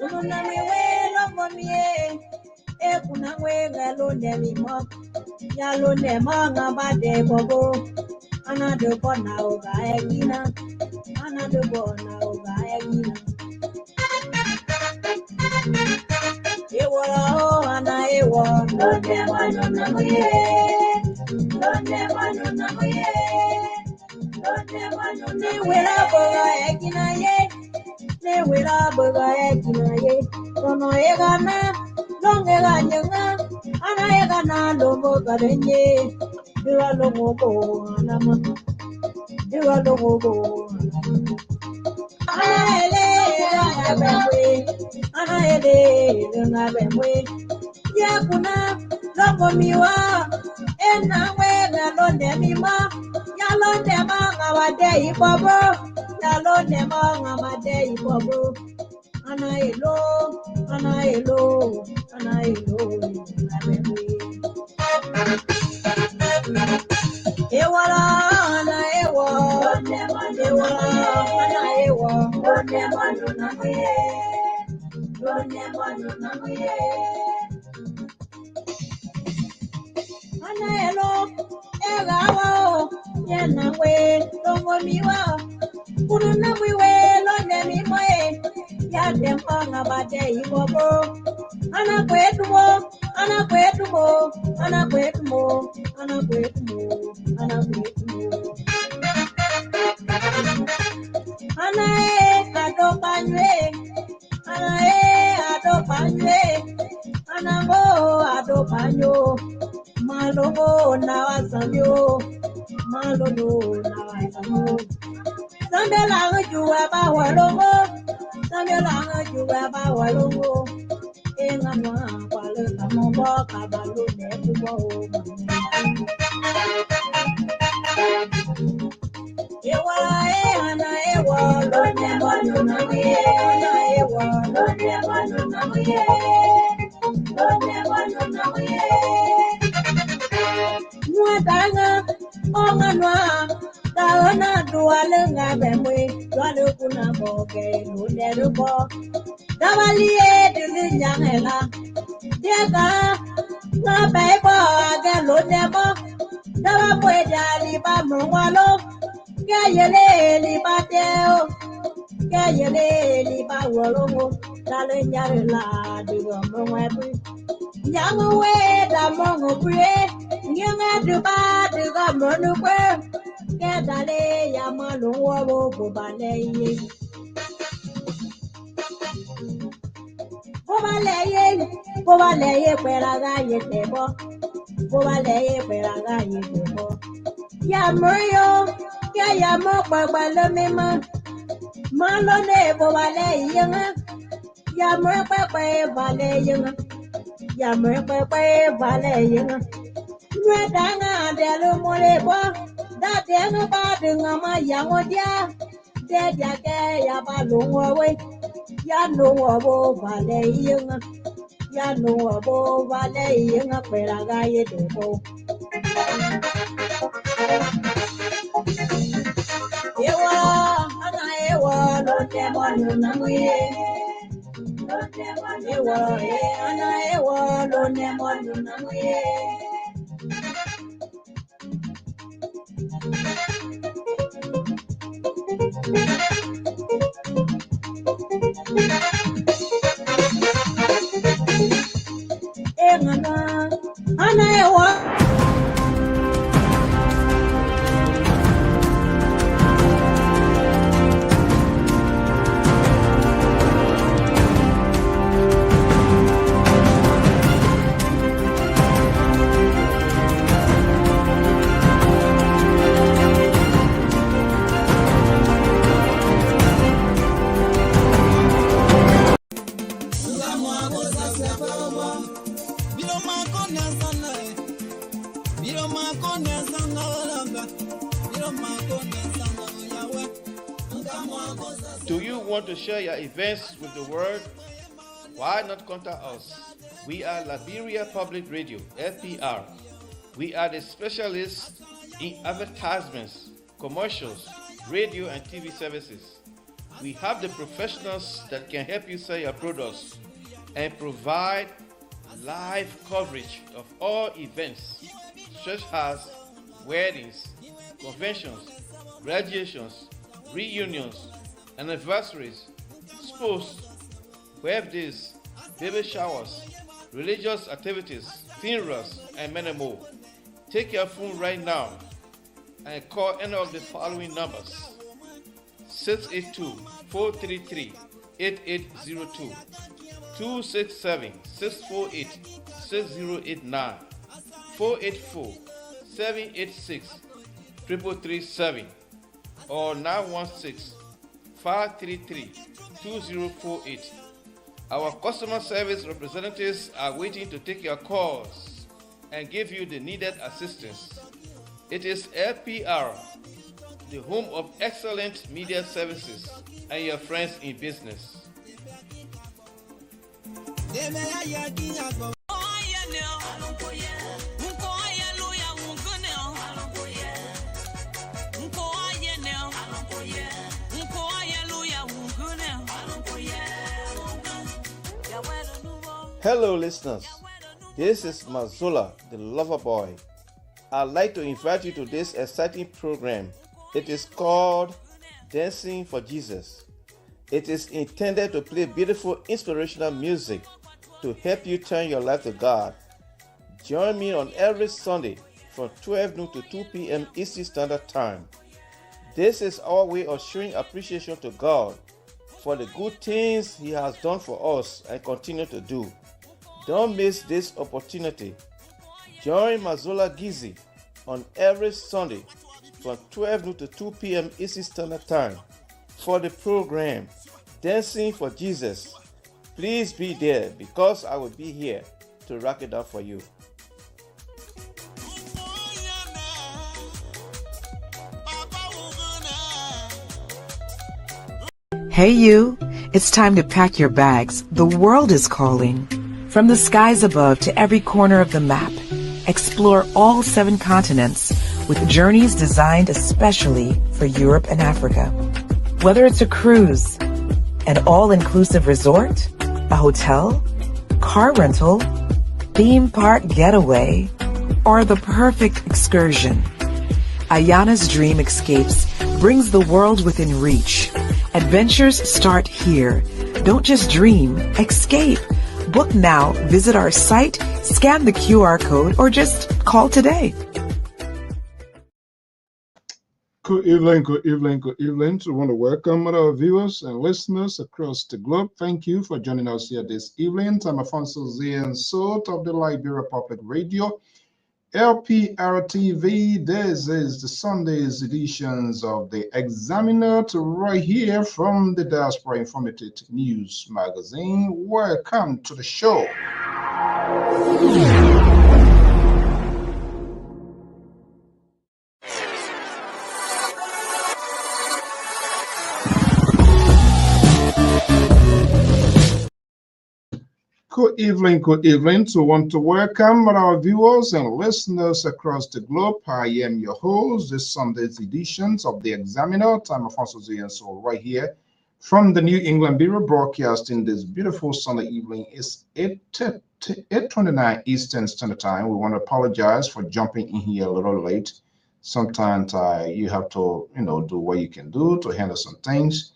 Unami we lomo mie. Kuna we galo nemi mo. Yalo nema ngabade bobo. Anado bona oga egina. Anado bona oga egina. Ewa o ana ewa. Londe wano namuye. Londe wano namuye. Londe wano ne wera boga egina ye. Ne wera boga egina ye. Tono egana. Longe ganyanga. Ana egana lomo garenye. Dua lomo bo anama. Dua lomo bo anama. Ana ele ngabemwe. Ana ele ngabemwe. Yakuna lomo miwa. Ena wega londe mima. Ya londe manga wade ibobo. Ya londe manga wade ibobo. Ana elo. Ana elo. Ana elo ngabemwe. Ewala ana ewa. Ewala ana ewa. Londe manu namuye. Londe manu namuye. Ana elo. Egawa. Yena we. Longo miwa. Kuru namuwe. Londe mimoe. Ya dempanga bade ibobo. Ana kwetumo. Ana kwetumo. Ana kwetumo. Ana kwetumo. Ana kwetumo. Ana adopanywe. Ana adopanywe. Ana mo adopanyo. Malomo na wasamyo. Malomo na wasamyo. Sambela juwa ba walongo. Sambela juwa ba walongo. Enganwa kwale kamombo kabalo ne kubo. Ewa ana ewa londe manu namuye. Ana ewa londe manu namuye. Londe manu namuye. Mwatanga onganwa daona duale ngabemwe duale kuna boge londe rubo. Dabalie dilinyangela. Diega na bebo aga londe mo. Daba pwede liba mwalo. Kayele liba teo. Kayele liba wolongo. Dale nyare la digo mwebu. Nyango we da mongo pue. Nyanga duba digo monu kwe. Kedale yamalo wo bobale ye. Bobaleye peraga yetebo. Bobaleye peraga yetebo. Ya moyo, ya mo pagbalo mema. Malone bobaleye yanga. Ya mo pagbe bale yanga. Ya mo pagbe bale yanga. Nwedanga delu molebo. Da denga ba denga ma yangodia. De jake ya balungwa we. Ya no wabo vale yanga. Ya no wabo vale yanga peraga yetebo. Ewa ana ewa londe manu namuye. Ewa ana ewa londe manu namuye. Ana ewa. Do you want to share your events with the world? Why not contact us? We are Liberia Public Radio, LPR. We are the specialists in advertisements, commercials, radio and TV services. We have the professionals that can help you sell your products and provide live coverage of all events such as weddings, conventions, graduations, reunions, anniversaries, sports, birthdays, baby showers, religious activities, funerals, and many more. Take your phone right now and call any of the following numbers: 682-433-8802, 267-648-6089, 484-786-3337, or 916-533-2048. Our customer service representatives are waiting to take your calls and give you the needed assistance. It is LPR, the home of excellent media services, and your friends in business. Hello listeners, this is Mazola, the lover boy. I'd like to invite you to this exciting program. It is called Dancing for Jesus. It is intended to play beautiful inspirational music to help you turn your life to God. Join me on every Sunday from 12 noon to 2 p.m. Eastern Standard Time. This is our way of showing appreciation to God for the good things He has done for us and continue to do. Don't miss this opportunity. Join Mazola Gizi on every Sunday from 12 noon to 2 p.m. Eastern Standard Time for the program Dancing for Jesus. Please be there because I will be here to rock it up for you. Hey you, it's time to pack your bags. The world is calling. From the skies above to every corner of the map, explore all 7 continents with journeys designed especially for Europe and Africa. Whether it's a cruise, an all-inclusive resort, a hotel, car rental, theme park getaway, or the perfect excursion, Ayana's Dream Escapes brings the world within reach. Adventures start here. Don't just dream, escape. Book now, visit our site, scan the QR code, or just call today. Good evening, good evening, good evening. We want to welcome our viewers and listeners across the globe. Thank you for joining us here this evening. I'm Afonso Zian Sot of the Liberia Public Radio, Lpr-Tv. This is the Sunday's editions of the Examiner right here from the Diaspora Informative News Magazine. Welcome to the show. Good evening. So want to welcome our viewers and listeners across the globe. I am your host, this Sunday's editions of the Examiner. Time of Zian So right here from the New England Bureau, broadcasting this beautiful Sunday evening. It's 8:29 Eastern Standard Time. We want to apologize for jumping in here a little late. Sometimes you have to, do what you can do to handle some things.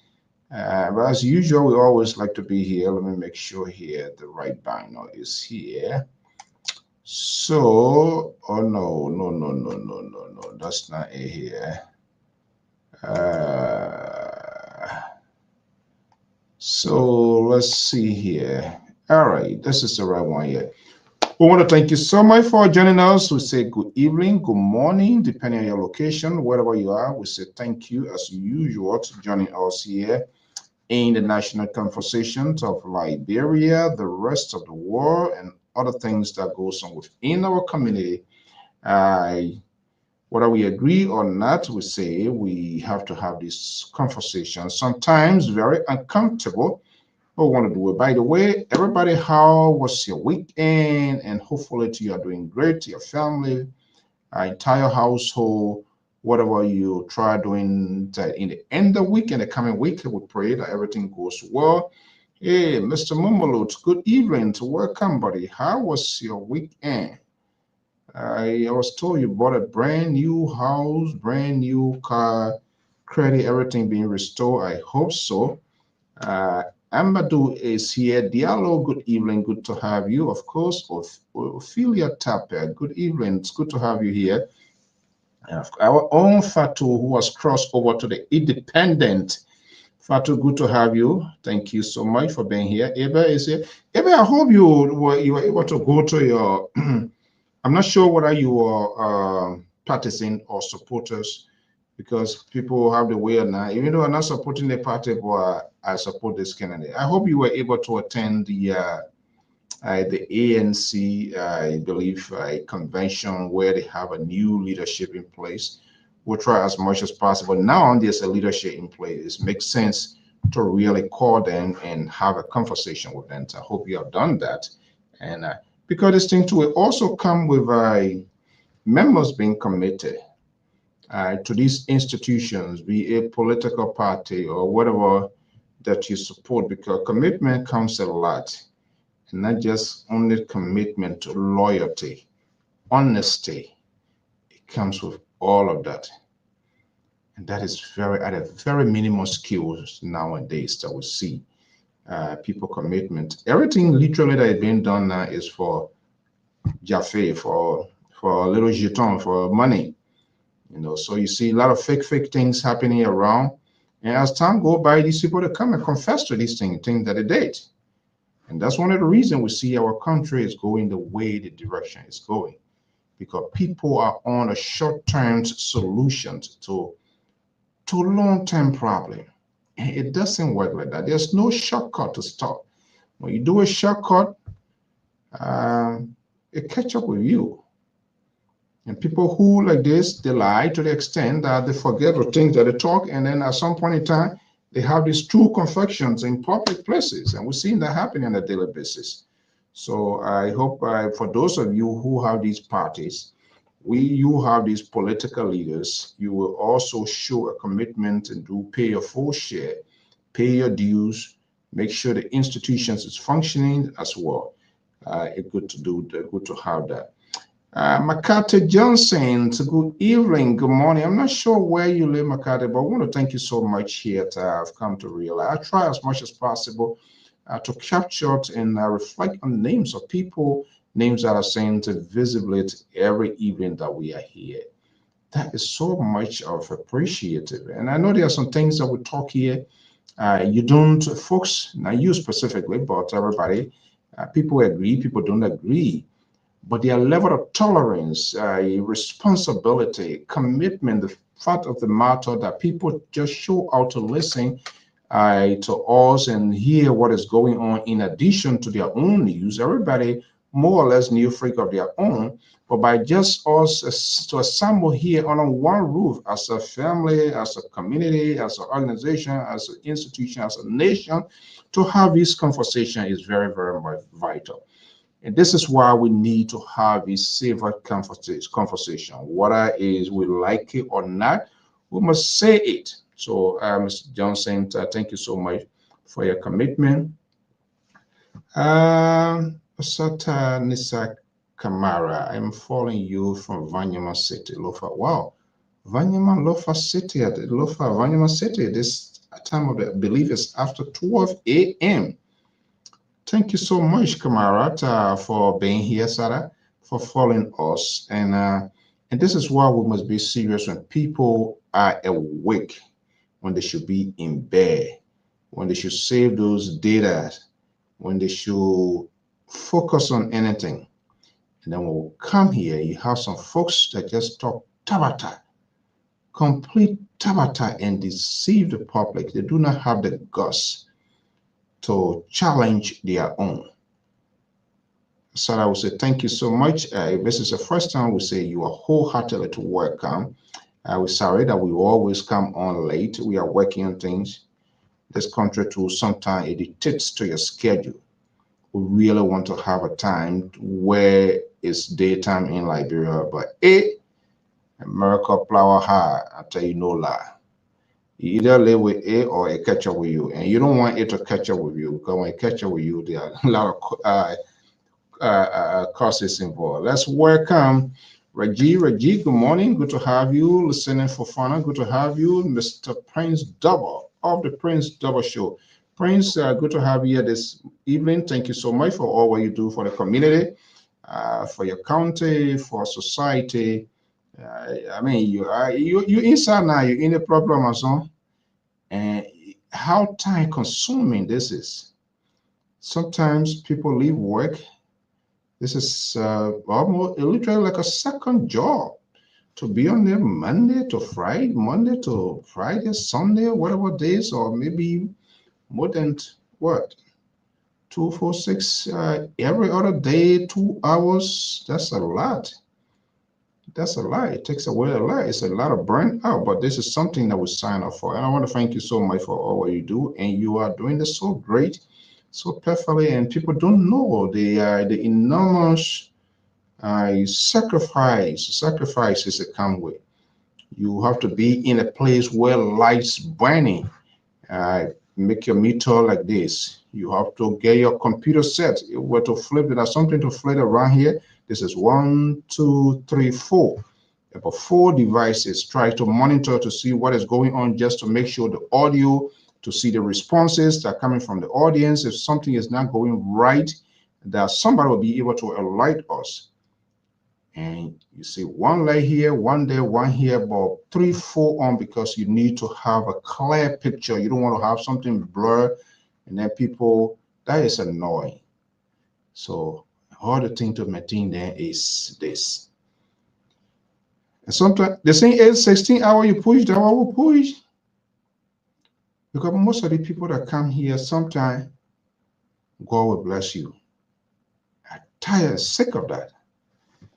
But as usual, we always like to be here. Let me make sure here the right banner is here. So, oh no, that's not it here. So let's see here. All right, this is the right one here. We want to thank you so much for joining us. We say good evening, good morning, depending on your location, wherever you are. We say thank you as usual to joining us here in the national conversations of Liberia, the rest of the world, and other things that goes on within our community. Whether we agree or not, we say we have to have this conversation. Sometimes very uncomfortable, but we want to do it. By the way, everybody, how was your weekend? And hopefully you are doing great, your family, our entire household. whatever you try doing in the end of the week and the coming week, we pray that everything goes well. Hey, Mr. Mummalot, good evening. Welcome, buddy. How was your weekend? I was told you bought a brand new house, brand new car, credit, everything being restored. I hope so. Amadou is here. Diallo, good evening. Good to have you. Of course, Ophelia Tapper, good evening. It's good to have you here. Our own Fatu, who was crossed over to the Independent. Fatu, good to have you. Thank you so much for being here. Ebe is here. Ebe, I hope you were able to go to your. I'm not sure whether you are partisan or supporters, because people have the way now. Even though I'm not supporting the party, but I support this candidate. I hope you were able to attend the ANC, I believe, a convention where they have a new leadership in place. We'll try as much as possible. Now there's a leadership in place. It makes sense to really call them and have a conversation with them. So I hope you have done that. And because this thing too will also come with members being committed to these institutions, be a political party or whatever that you support, because commitment comes a lot, and not just only commitment to loyalty, honesty. It comes with all of that, and that is at a very minimal skills nowadays that we see. People commitment. Everything literally that is being done now is for Jaffe, for a little jeton, for money. So you see a lot of fake things happening around. And as time go by, these people that come and confess to these things that they did. And that's one of the reasons we see our country is going the way the direction is going. Because people are on a short-term solutions to long-term problem. And it doesn't work like that. There's no shortcut to stop. When you do a shortcut, it catch up with you. And people who like this, they lie to the extent that they forget the things that they talk, and then at some point in time, they have these true confessions in public places, and we're seeing that happening on a daily basis. So I hope for those of you who have these parties, you have these political leaders, you will also show a commitment and pay your full share, pay your dues, make sure the institutions is functioning as well. It's good to have that. Makate Johnson, good evening, good morning. I'm not sure where you live, Makate, but I want to thank you so much here. I've come to realize I try as much as possible to capture and reflect on the names of people, names that are saying to visibly every evening that we are here. That is so much of appreciative. And I know there are some things that we talk here. You don't, folks, not you specifically, but everybody, people agree, people don't agree. But their level of tolerance, responsibility, commitment, the fact of the matter that people just show out to listen to us and hear what is going on in addition to their own news. Everybody more or less new freak of their own, but by just us to assemble here under one roof as a family, as a community, as an organization, as an institution, as a nation, to have this conversation is very, very much vital. And this is why we need to have a safer conversation. Whether is we like it or not, we must say it. So, Mr. Johnson, thank you so much for your commitment. Sata Nisa Kamara, I'm following you from Vanyama City, Lofa. Wow, Vanyama Lofa City, Vanyama City. This time of the belief is after 12 a.m. Thank you so much, Kamarat, for being here, Sarah, for following us. And this is why we must be serious when people are awake, when they should be in bed, when they should save those data, when they should focus on anything. And then when we come here, you have some folks that just talk tabata, complete tabata, and deceive the public. They do not have the guts to challenge their own. So I would say thank you so much. If this is the first time, we say you are wholeheartedly to welcome. We're sorry that we always come on late. We are working on things. This country too, sometimes it dictates to your schedule. We really want to have a time where it's daytime in Liberia, but America flower high. I tell you no lie. You either live with it or it catch up with you, and you don't want it to catch up with you, because when it catch up with you, there are a lot of courses involved. Let's welcome Reggie. Reggie, good morning. Good to have you. Listening for fun. Good to have you, Mr. Prince Double of the Prince Double Show. Prince, good to have you here this evening. Thank you so much for all what you do for the community, for your county, for society. I mean, you inside now. You're in a problem as well, and how time consuming this is. Sometimes people leave work. This is almost literally like a second job to be on there Monday to Friday, Sunday, whatever days, or maybe more than what, 2, 4, 6 every other day, 2 hours. That's a lot. That's a lot. It takes away a lot. It's a lot of burnout, but this is something that we sign up for. And I want to thank you so much for all what you do, and you are doing this so great, so perfectly, and people don't know the enormous sacrifices that come with. You have to be in a place where lights burning. Uh, Make your meter like this. You have to get your computer set. You were to flip it. There's something to flip around here. This is 1, 2, 3, 4. About 4 devices. Try to monitor to see what is going on, just to make sure the audio, to see the responses that are coming from the audience. If something is not going right, that somebody will be able to alert us. And you see one light here, one there, one here, but 3, 4 on, because you need to have a clear picture. You don't want to have something blur, and then people, that is annoying. So all the thing to maintain there is this. And sometimes the same 16 hour you push, that one will push. Because most of the people that come here, sometimes God will bless you. I'm tired, sick of that.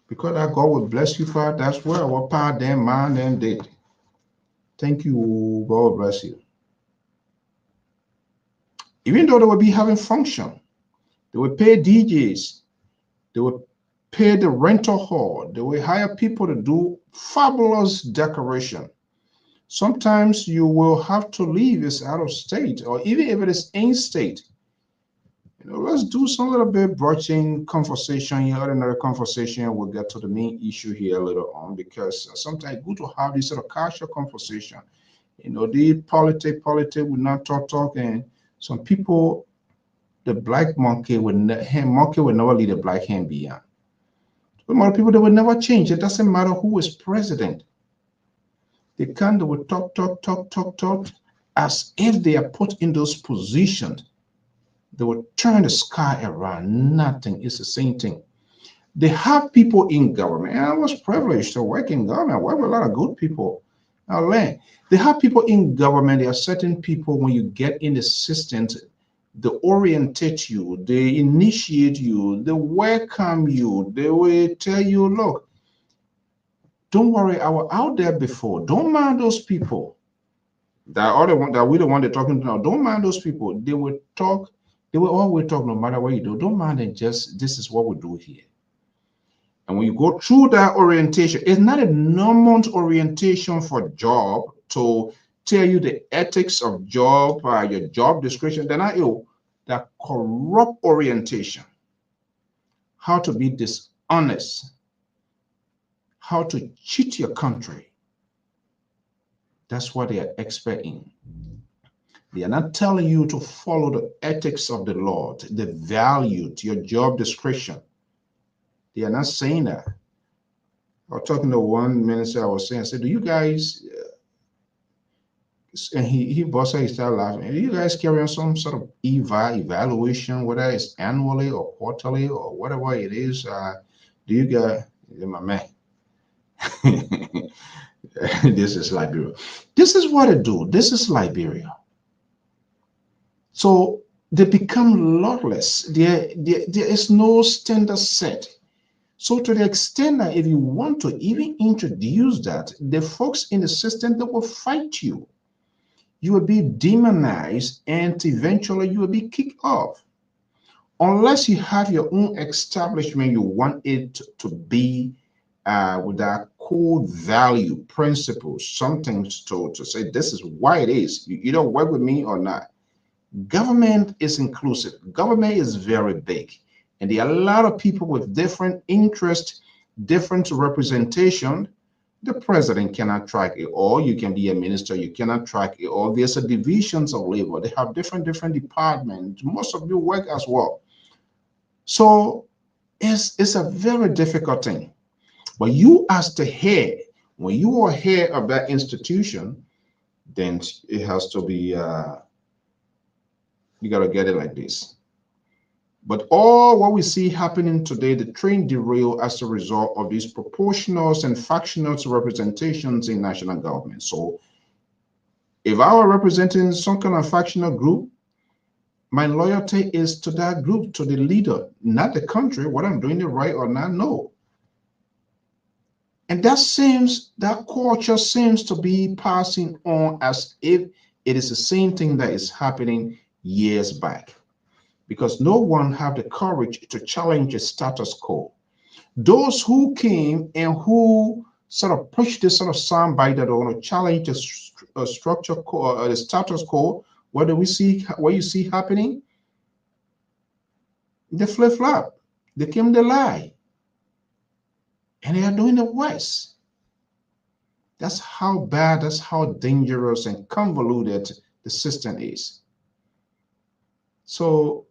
Because that God will bless you, Father. That's where our power, then man, then did. Thank you. God will bless you. Even though they will be having function, they will pay DJs, they will pay the rental hall, they will hire people to do fabulous decoration. Sometimes you will have to leave this out of state, or even if it is in state. Let's do some little bit broaching conversation here, ordinary conversation. We'll get to the main issue here later on, because sometimes it's good to have this sort of casual conversation. The politics will not talk, and some people, the black monkey will never leave the black hand behind. A lot of people, they will never change. It doesn't matter who is president. They will talk, as if they are put in those positions. They will turn the sky around. Nothing is the same thing. They have people in government, and I was privileged to work in government. I work with a lot of good people. I learned. They have people in government. There are certain people, when you get in the system, they orientate you, they initiate you, they welcome you, they will tell you, look, don't worry, I was out there before. Don't mind those people. That other one, that we're the one they're talking to now. Don't mind those people. They will talk. They will always talk, no matter what you do. Don't mind them. Just, this is what we do here. And when you go through that orientation, it's not a normal orientation for job to tell you the ethics of job, your job description. They're not that corrupt orientation. How to be dishonest. How to cheat your country. That's what they are expert in. They are not telling you to follow the ethics of the Lord, the value to your job description. They are not saying that. I was talking to one minister, I said, do you guys, and he busted, he started laughing, do you guys carry on some sort of evaluation, whether it's annually or quarterly or whatever it is? Do you guys, my man, this is Liberia. This is what they do. This is Liberia. So they become lawless. There is no standard set. So to the extent that if you want to even introduce that, the folks in the system, that will fight you. You will be demonized, and eventually you will be kicked off. Unless you have your own establishment, you want it to be with that core value, principles, something to say this is why it is. You don't work with me or not. Government is inclusive. Government is very big. And there are a lot of people with different interests, different representation. The president cannot track it all. You can be a minister, you cannot track it all. There's a divisions of labor. They have different departments. Most of you work as well. So it's a very difficult thing. But you as the head, when you are head of that institution, then it has to be, you got to get it like this. But all what we see happening today, the train derail as a result of these proportional and factional representations in national government. So if I were representing some kind of factional group, my loyalty is to that group, to the leader, not the country, what I'm doing it right or not, no. And that culture seems to be passing on as if it is the same thing that is happening years back, because no one have the courage to challenge the status quo. Those who came and who sort of pushed this sort of soundbite that want to challenge the structure, the status quo, what do we see? What you see happening? The flip-flop. They came to lie. And they are doing the worst. That's how bad, that's how dangerous and convoluted the system is. So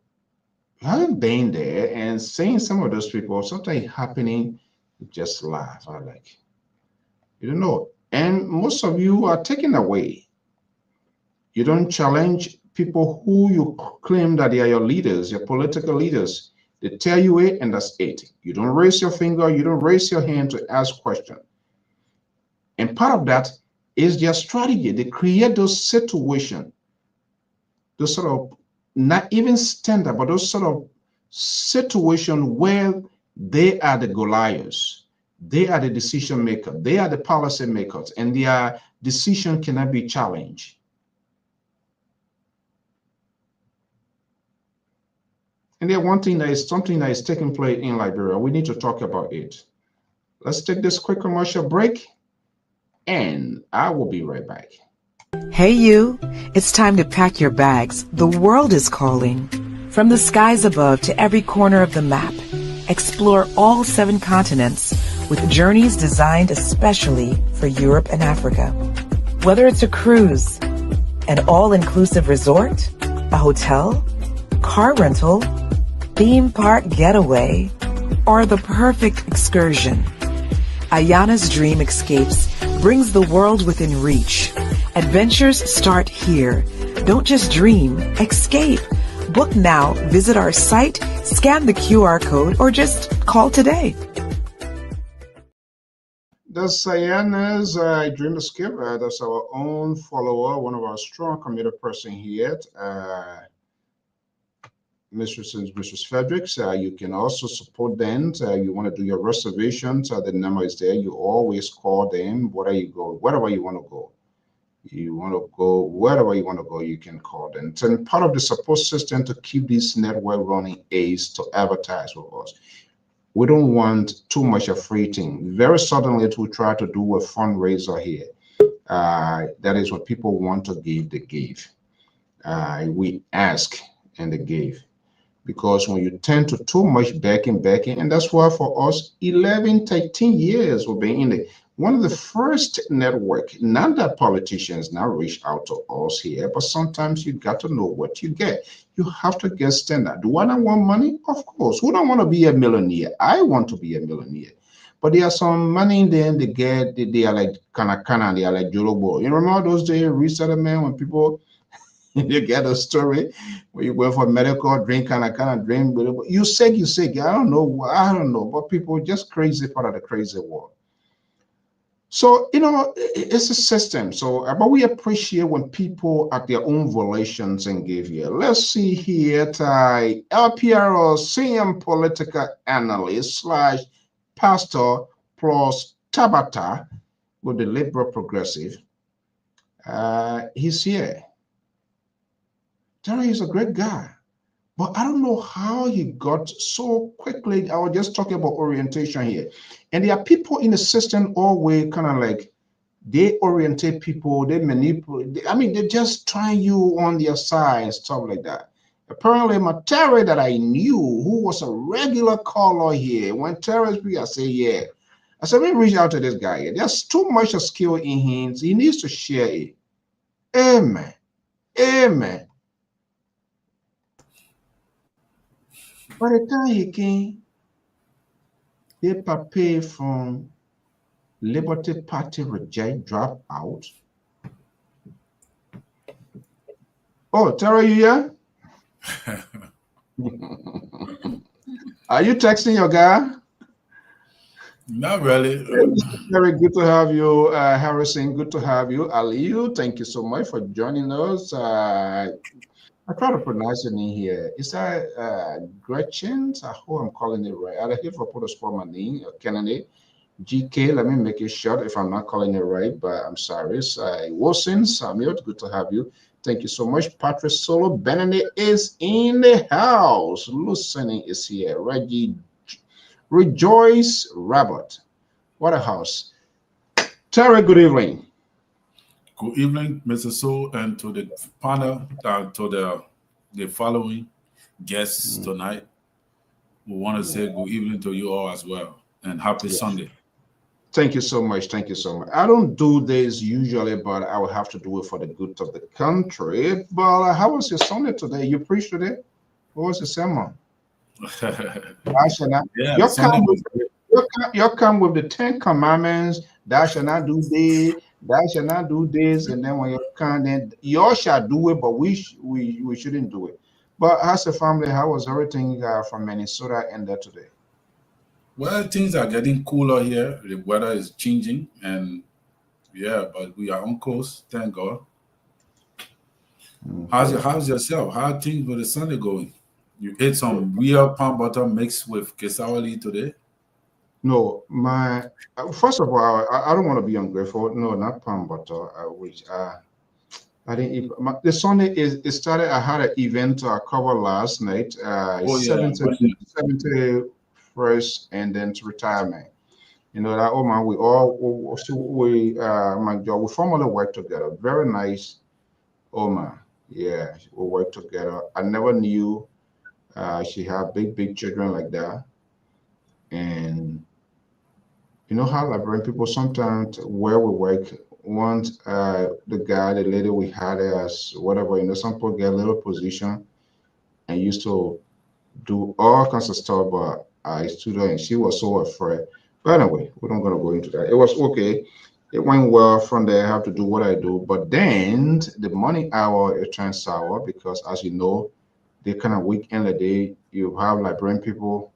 having been there and seeing some of those people, something happening, you just laugh. I like, you don't know. And most of you are taken away. You don't challenge people who you claim that they are your leaders, your political leaders. They tell you it, and that's it. You don't raise your finger, you don't raise your hand to ask questions. And part of that is their strategy. They create those situations, those sort of not even standard, but those sort of situations where they are the Goliaths. They are the decision maker. They are the policy makers, and their decision cannot be challenged. And there's one thing that is something that is taking place in Liberia. We need to talk about it. Let's take this quick commercial break, and I will be right back. Hey you, it's time to pack your bags. The world is calling. From the skies above to every corner of the map, explore all 7 continents with journeys designed especially for Europe and Africa. Whether it's a cruise, an all-inclusive resort, a hotel, car rental, theme park getaway, or the perfect excursion, Ayana's Dream Escapes brings the world within reach. Adventures start here. Don't just dream, escape. Book now, visit our site, scan the QR code, or just call today. That's Ayana's Dream Escape. That's our own follower, one of our strong committed person here. Mrs. Fredericks, you can also support them. You want to do your reservations, the number is there. You always call them, wherever you go, wherever you want to go. You want to go, wherever you want to go, you can call them. And part of the support system to keep this network running is to advertise with us. We don't want too much of free thing. Very suddenly, we try to do a fundraiser here. That is what people want to give, they give. We ask and they give. Because when you tend to too much backing, and that's why for us, 11, 13 years we've been in it. One of the first network, not that politicians now reach out to us here, but sometimes you got to know what you get. You have to get standard. Do I not want money? Of course. Who don't want to be a millionaire? I want to be a millionaire. But there are some money in there, they get, they are like kana, they are like Jolobo. You remember those days, resettlement, when people, you get a story where you go for medical, drink, drink. You sick. I don't know, but people just crazy part of the crazy world. So, it's a system. So, but we appreciate when people at their own volitions and give here. Let's see here, Lpr CM political analyst / pastor plus Tabata with the liberal progressive. He's here. Terry is a great guy. But I don't know how he got so quickly. I was just talking about orientation here. And there are people in the system always kind of like, they orientate people, they manipulate. I mean, they just try you on their side and stuff like that. Apparently, my Terry that I knew, who was a regular caller here, when Terry speaks, I say, yeah. I said, let me reach out to this guy. There's too much skill in him. He needs to share it. Amen. Amen. By the time he came, they prepared from Liberty Party reject, drop out. Oh, Tara, you here? Are you texting your guy? Not really. Very good to have you, Harrison. Good to have you, Aliyu. Thank you so much for joining us. I try to pronounce your name here. Is that Gretchen? I hope I'm calling it right. I here for put a spot my name, Kennedy. GK, let me make it short if I'm not calling it right, but I'm sorry. Wilson, Samuel, good to have you. Thank you so much. Patrick Solo Benedict is in the house. Lucini is here. Reggie Rejoice Robert. What a house. Terry, good evening. Good evening, Mr. So, and to the panel, to the following guests tonight. We want to say good evening to you all as well, and happy Sunday. Thank you so much. Thank you so much. I don't do this usually, but I will have to do it for the good of the country. But how was your Sunday today? You preached today? What was the sermon? You come with the 10 commandments. Thou shalt not do this. Thou shalt not do this. And then when you come, then you all shall do it, but we shouldn't do it. But as a family, how was everything from Minnesota and there today? Well, things are getting cooler here. The weather is changing, and yeah, but we are on course. Thank God. How's yourself? How are things with the Sunday going? You ate some real palm butter mixed with kesawali today? No, first of all, I don't want to be ungrateful. No, not palm butter. Which I didn't eat. The Sunday it started. I had an event to cover last night. 71st and then to retirement. You know that, oh man, we my job, we formally work together. Very nice. Oh man, yeah, we work together. I never knew she had big children like that. And you know how Liberian people sometimes where we work, once the guy, the lady we had as whatever, you know, some people get a little position and used to do all kinds of stuff, but I stood her and she was so afraid. But anyway, we're not gonna go into that. It was okay. It went well from there. I have to do what I do. But then the morning hour it turns sour because as you know, they kind of weekend a day, you have Liberian people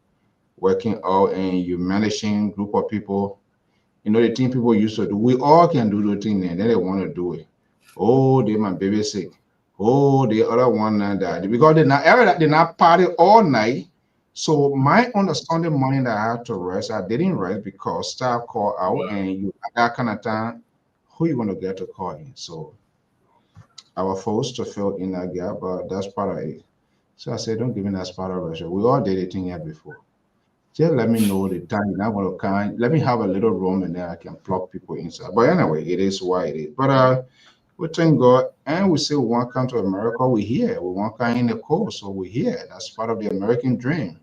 working out and you managing group of people. You know, the thing people used to do, we all can do the thing and then they want to do it. Oh, they my baby sick. Oh, the other one and that because they not party all night. So my on the Sunday morning that I had to rest, I didn't rest because staff called out and you at that kind of time, who you want to get to call in? So I was forced to fill in that gap, but that's part of it. So I said, don't give me that part of Russia. We all did it in here before. Just let me know the time you're not going to come. Let me have a little room and then I can plug people inside. But anyway, it is what it is. But we thank God and we say we want to come to America. We're here. We want to come in the coast. So we're here. That's part of the American dream.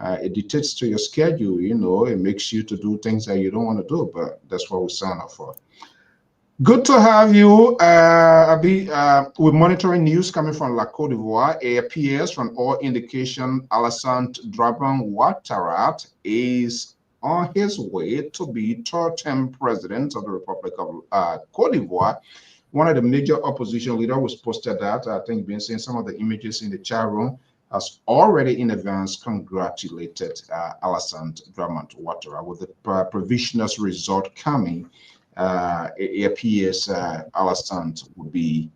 It dictates to your schedule, you know, it makes you to do things that you don't want to do, but that's what we sign up for. Good to have you. We're monitoring news coming from La Côte d'Ivoire. It appears from all indication, Alassane Dramane Ouattara is on his way to be third-term president of the Republic of Côte d'Ivoire. One of the major opposition leaders was posted that. I think you've been seeing some of the images in the chat room. Has already in advance congratulated Alassane Dramane Ouattara with the provisional result coming. It appears Alassane will be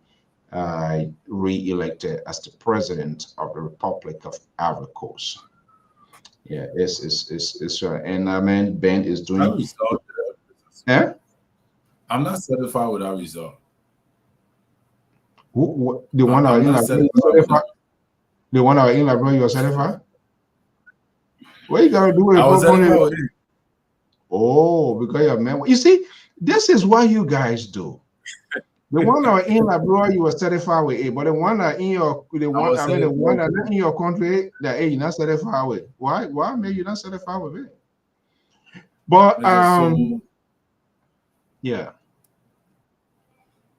re-elected as the president of the Republic of Ivory Coast. Yeah, it's and I mean Ben is doing. That result, yeah? I'm not satisfied with that result. The one The one that in Labrador, you were certified? What you gotta do with I was the certified with it. Oh, because you're man. You see, this is what you guys do. The one that in Labrador, you were certified with it, but the one that in your the one the one that in your country that you're not certified with. Why make you not certified with it? But yeah.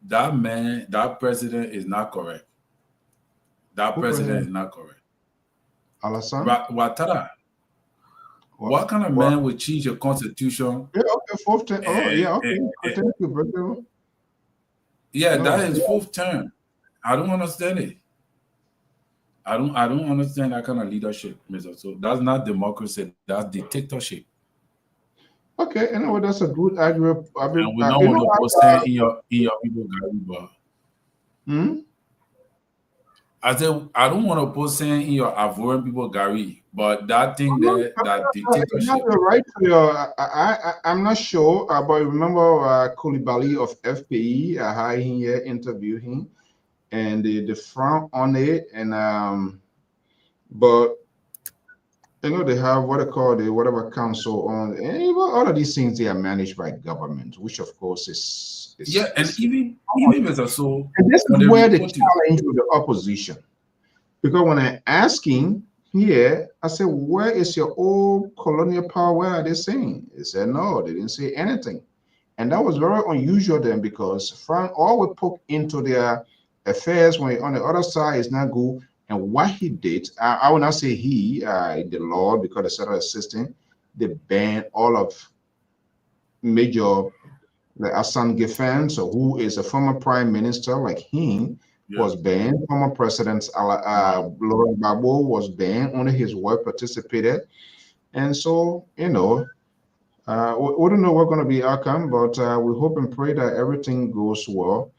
That man, that president is not correct. That president is not correct. Alassane? Ouattara. What kind of man would change a constitution? Yeah, okay, fourth term. Oh, yeah, okay. Thank you, brother. Yeah, that is fourth term. I don't understand it. I don't understand that kind of leadership, Mr. So that's not democracy, that's dictatorship. Okay, anyway, that's a good argument. And we don't want to post in your people Gary. I said I don't want to post saying in your avoiding people Gary, but that thing there, that dictatorship. You're right. I'm not sure, but remember Koulibaly of FPE, I here interview him, and the front on it, and but you know they have what they call the whatever council on, and all of these things they are managed by government, which of course is yeah, and even Mr. So, and this is where the challenge with the opposition, because when I asking here, I said, where is your old colonial power? Where are they saying? They said no, they didn't say anything, and that was very unusual then, because France always poke into their affairs when on the other side is not good. And what he did, I will not say he, the Lord, because the Central Assistant, they banned all of Major Hassan Geffen, so who is a former prime minister like him, was banned. Former President Laurent Gbagbo was banned. Only his wife participated. And so, you know, we don't know what's going to be outcome, but we hope and pray that everything goes well.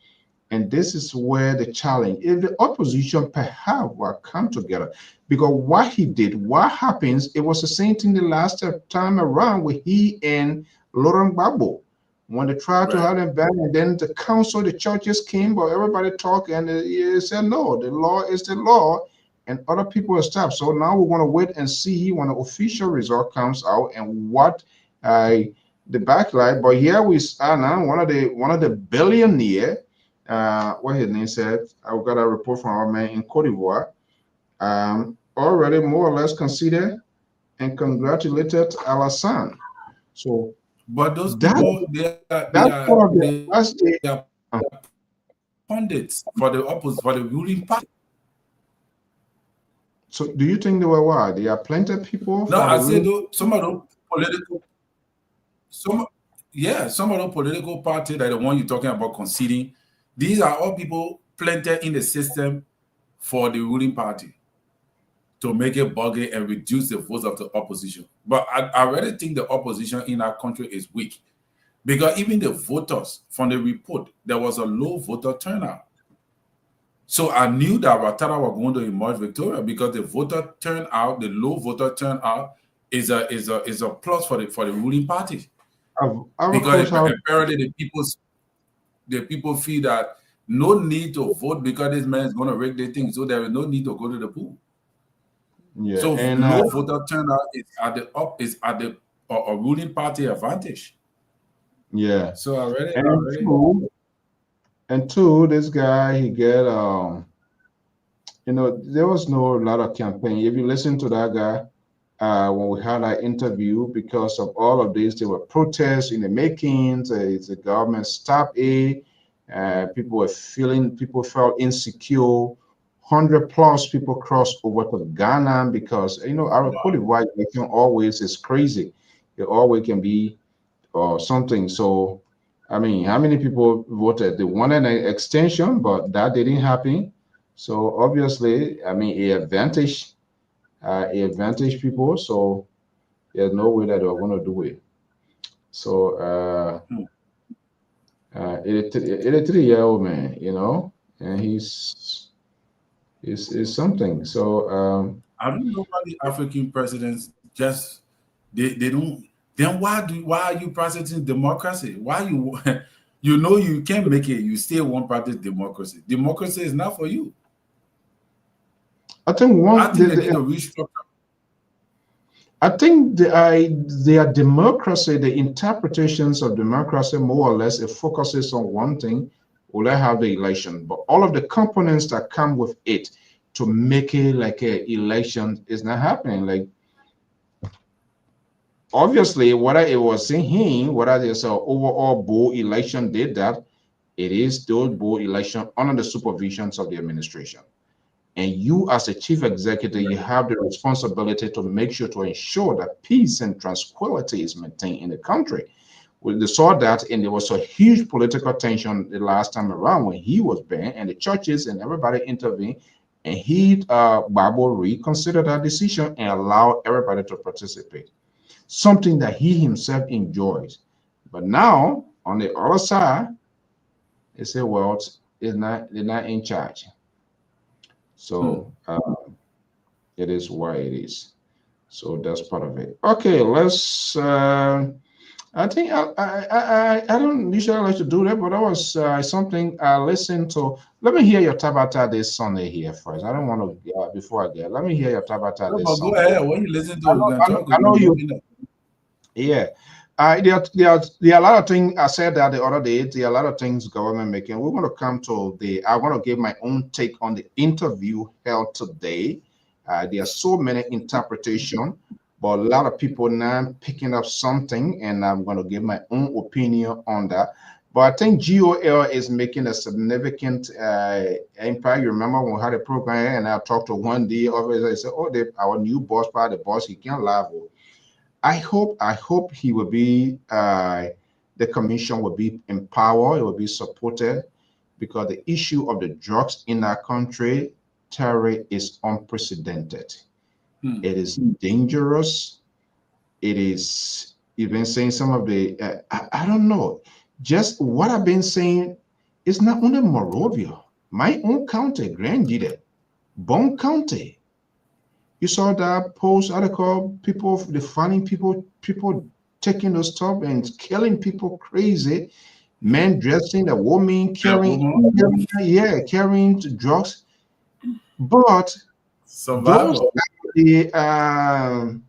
And this is where the challenge, if the opposition perhaps will come together, because what he did, what happens, it was the same thing the last time around with he and Laurent Gbagbo. When they tried to have them back, and then the council, the churches came, but everybody talked, and they said, no, the law is the law, and other people stopped. So now we want to wait and see when the official result comes out and what the backlight. But here we are now, one of the billionaire, what his name said, I've got a report from our man in Cote d'Ivoire, already more or less considered and congratulated Alassane. So, but those people, they are pundits for the opposite, for the ruling party. So, do you think they were what? They are plenty of people? No, I said some of those political, some of the political party that the one you're talking about conceding. These are all people planted in the system for the ruling party to make it buggy and reduce the votes of the opposition. But I really think the opposition in our country is weak, because even the voters, from the report, there was a low voter turnout. So I knew that Ouattara was going to emerge victorious, because the voter turnout, the low voter turnout, is a plus for the ruling party. Because apparently the people feel that no need to vote because this man is going to rig the thing, so there is no need to go to the pool. Yeah, so low voter turnout is at the ruling party advantage. Yeah. So already. And two, this guy, he get you know, there was no lot of campaign. If you listen to that guy, when we had that interview, because of all of this, there were protests in the makings. The government stopped it. People felt insecure. 100+ people crossed over to Ghana, because you know our Cote d'Ivoire election always is crazy. It always can be or something. So I mean, how many people voted? They wanted an extension, but that didn't happen. So obviously, I mean, it advantage people. So there's no way that they're going to do it. So 83-year-old man, you know, and he's something. So I don't know why the African presidents just they don't. Then why are you practicing democracy? Why you know you can't make it, you still want to practice democracy. Democracy is not for you. I think I think they need to restructure. I think their democracy, the interpretations of democracy, more or less, it focuses on one thing: will I have the election? But all of the components that come with it to make it like a election is not happening. Like obviously, whether it was in him, whether there's an overall board election did that, it is those board election under the supervisions of the administration. And you, as a chief executive, you have the responsibility to make sure to ensure that peace and tranquility is maintained in the country. We saw that, and there was a huge political tension the last time around when he was banned, and the churches and everybody intervened, and he, Bible, reconsidered that decision and allowed everybody to participate. Something that he himself enjoys. But now, on the other side, they say, well, they're not in charge. So it is why it is. So that's part of it. Okay, let's. I think I don't usually like to do that, but that was something I listened to. Let me hear your Tabata this Sunday here first. I don't want to before I get. Let me hear your Tabata No, this but Sunday. go ahead. When you listen to it, we can talk. I know you. Yeah. There are a lot of things. I said that the other day. There are a lot of things government making. We're going to come to I want to give my own take on the interview held today. There are so many interpretations, but a lot of people now picking up something, and I'm going to give my own opinion on that. But I think GOL is making a significant impact. You remember when we had a program, and I talked to one day officer. I said, "Oh, our new boss, the boss, he can't laugh." I hope he will be, the commission will be empowered, it will be supported, because the issue of the drugs in our country, Terry, is unprecedented. It is dangerous. It is, you've been saying some of the, I don't know, just what I've been saying is not only Morovia, my own county, Grand Gide, Bone County. You saw that post article, people, the funny people taking those stuff and killing people crazy, men dressing, a woman carrying drugs. But survival. Those,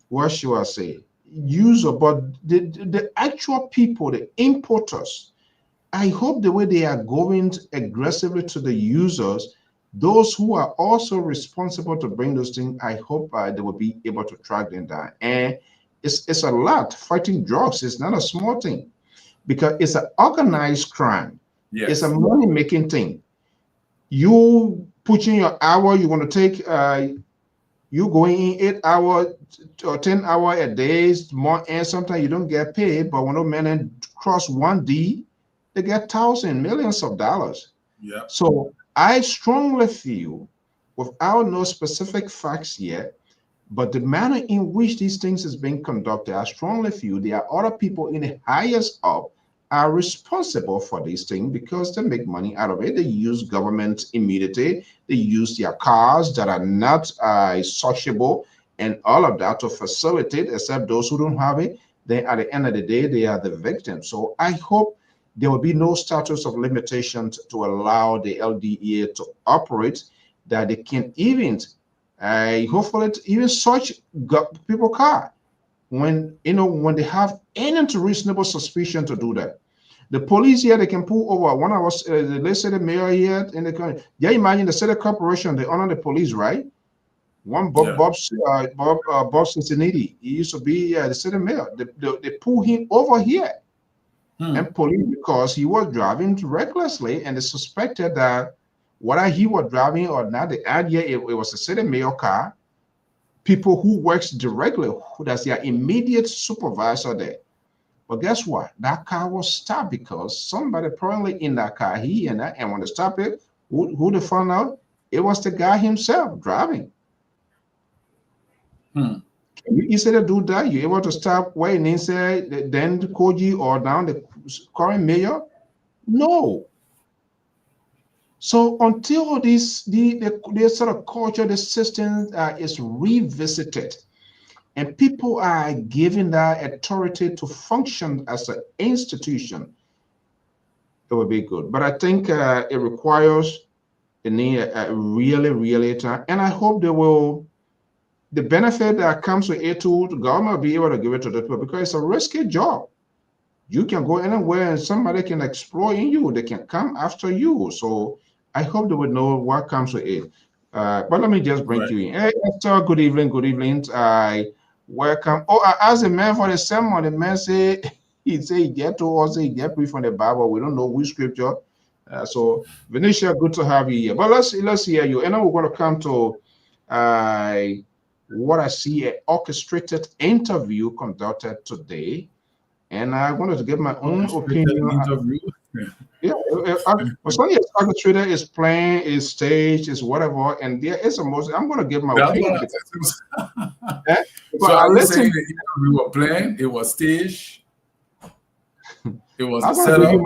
what should I say, user, but the actual people, the importers, I hope the way they are going aggressively to the users, those who are also responsible to bring those things, I hope they will be able to track them down. And it's a lot. Fighting drugs is not a small thing, because it's an organized crime. Yes. It's a money-making thing. You put in your hour, you want to take, you going in 8 hours or 10 hours a day, more, and sometimes you don't get paid. But when those men cross 1D, they get thousands, millions of dollars. Yeah. So I strongly feel, without no specific facts yet, but the manner in which these things is being conducted, I strongly feel there are other people in the highest up are responsible for these things, because they make money out of it. They use government immunity. They use their cars that are not sociable and all of that to facilitate, except those who don't have it. Then at the end of the day, they are the victims. So I hope there will be no status of limitations to allow the LDEA to operate, that they can even, hopefully, even search people car when they have any reasonable suspicion to do that. The police here, they can pull over. When I was, let's say the mayor here in the country, yeah, imagine the city corporation, they honor the police, right? One Bob Cincinnati, he used to be the city mayor. They pull him over here. And police, because he was driving recklessly, and they suspected that whether he was driving or not, the idea it was a city mayor car, people who works directly, that's their immediate supervisor there. But guess what? That car was stopped because somebody probably in that car, and when they stopped it, who they found out? It was the guy himself driving. Can you easily do that? You're able to stop waiting inside, then the Koji or down the current mayor? No. So until this the sort of culture, the system is revisited, and people are given that authority to function as an institution, it will be good. But I think it requires need really, really time. And I hope they will, the benefit that comes with it too, the government will be able to give it to the people because it's a risky job. You can go anywhere and somebody can exploit you. They can come after you. So I hope they would know what comes with it. But let me just bring you in. Hey, Esther, good evening. Good evening. I welcome. Oh, I asked the man for the sermon. The man said, he said he get to us, he get free from the Bible. We don't know which scripture. So Venetia, good to have you here. But let's hear you. And then we're going to come to what I see an orchestrated interview conducted today. And I wanted to give my own opinion. Yeah, something is orchestrated, is playing, is staged, is whatever, and there is a most. I'm going to give my opinion. So are you saying the interview were playing? It was staged. It was set up.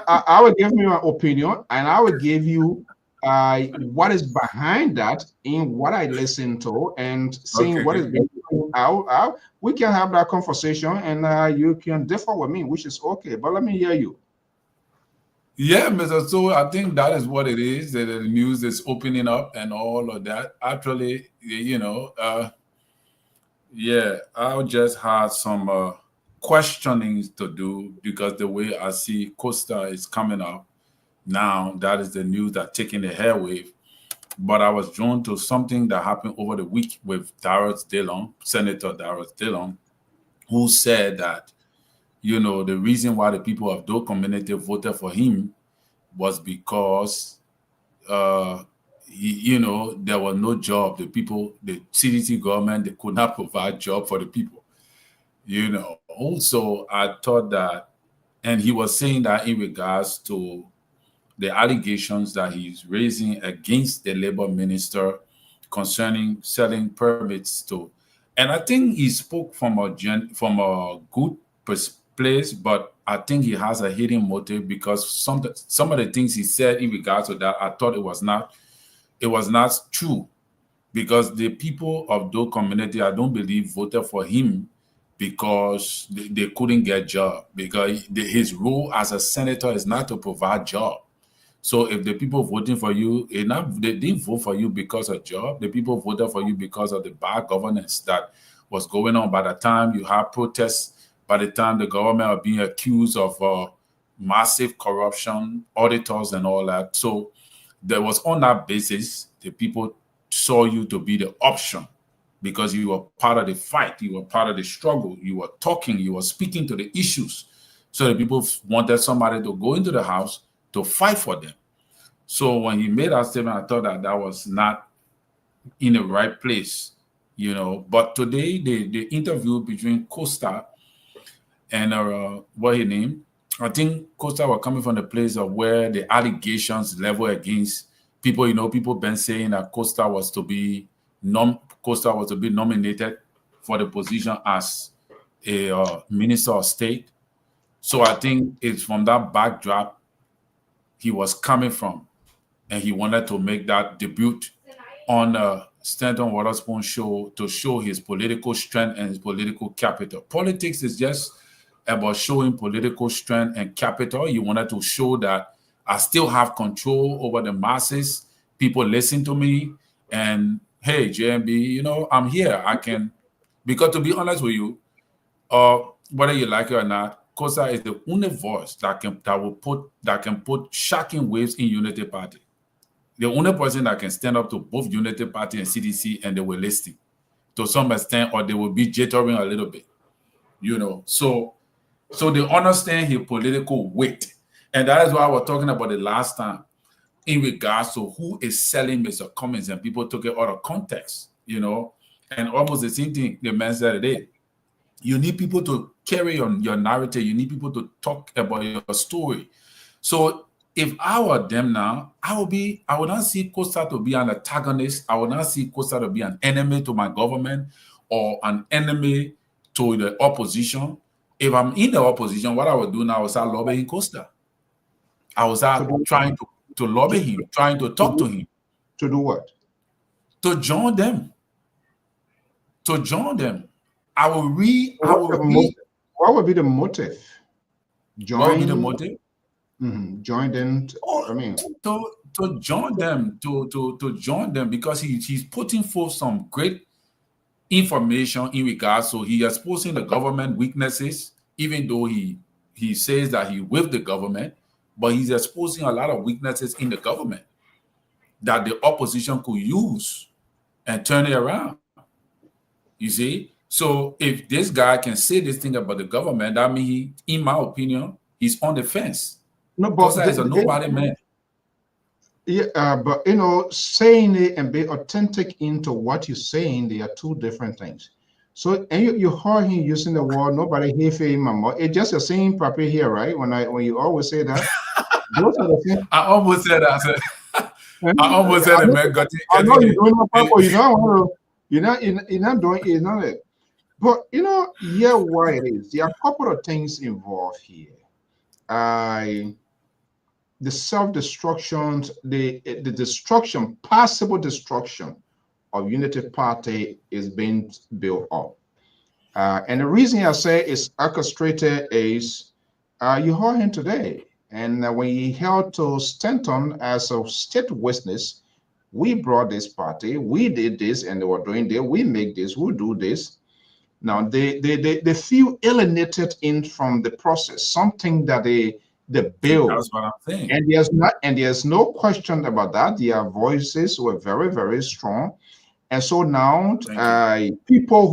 I will give you my opinion, and I will give you what is behind that in what I listen to and seeing what is being out. We can have that conversation, and you can differ with me, which is okay. But let me hear you. Yeah, Mr. So I think that is what it is. That the news is opening up and all of that. Actually, yeah, I'll just have some questionings to do because the way I see Costa is coming up now, that is the news that's taking the airwave. But I was drawn to something that happened over the week with Senator Darius Dillon, who said that, the reason why the people of Doe community voted for him was because, there was no job. The CDC government, they could not provide job for the people. Also, I thought that, and he was saying that in regards to the allegations that he's raising against the labor minister concerning selling permits to, and I think he spoke from a good place, but I think he has a hidden motive because some of the things he said in regards to that, I thought it was not true, because the people of Doe community, I don't believe, voted for him because they couldn't get job, because his role as a senator is not to provide job. So if the people voting for you, they didn't vote for you because of job. The people voted for you because of the bad governance that was going on. By the time you have protests, by the time the government are being accused of massive corruption, auditors and all that. So there was, on that basis, the people saw you to be the option because you were part of the fight. You were part of the struggle. You were talking. You were speaking to the issues. So the people wanted somebody to go into the house to fight for them. So when he made that statement, I thought that was not in the right place, But today, the interview between Costa and what he named, I think Costa were coming from the place of where the allegations level against people. People been saying that Costa was to be nominated for the position as a minister of state. So I think it's from that backdrop he was coming from, and he wanted to make that debut on Stanton Waterspoon show to show his political strength and his political capital. Politics is just about showing political strength and capital. He wanted to show that I still have control over the masses. People listen to me, and hey, JMB, I'm here. I can, because to be honest with you, whether you like it or not, Costa is the only voice that can put shocking waves in Unity Party. The only person that can stand up to both Unity Party and CDC, and they will listen to some extent, or they will be jittering a little bit, So they understand his political weight, and that is what I was talking about the last time in regards to who is selling Mr. Cummings, and people took it out of context, and almost the same thing the man said today. You need people to carry on your narrative. You need people to talk about your story. So if I were them now, I would not see Costa to be an antagonist. I would not see Costa to be an enemy to my government or an enemy to the opposition. If I'm in the opposition, what I would do now is start lobbying Costa. I was trying to lobby him, trying to talk to him. To do what? To join them. What would be the motive? What would be the motive? Join them. to join them, to join them, because he's putting forth some great information in regards to he exposing the government weaknesses, even though he says that he with the government, but he's exposing a lot of weaknesses in the government that the opposition could use and turn it around. You see? So if this guy can say this thing about the government, that means in my opinion, he's on the fence. No, Because but that is a nobody man. Yeah, but you know, saying it and be authentic into what you're saying, they are two different things. So, and you heard him using the word nobody here for him, mama. It's just the same property here, right? When you always say that, those are the same. I almost said that. I said, I I almost said it, man. know you're doing it, Papa. You know, you're not doing it, not it. But you know, yeah, why it is. There are a couple of things involved here. The self-destruction, the destruction, possible destruction of Unity Party is being built up. And the reason I say it's orchestrated is you heard him today. And when he held to Stanton as a state witness, we brought this party, we did this, and they were doing this, we make this, we do this. Now they feel alienated in from the process, something that they build. That's what I'm saying. And there's no question about that. Their voices were very, very strong. And so now people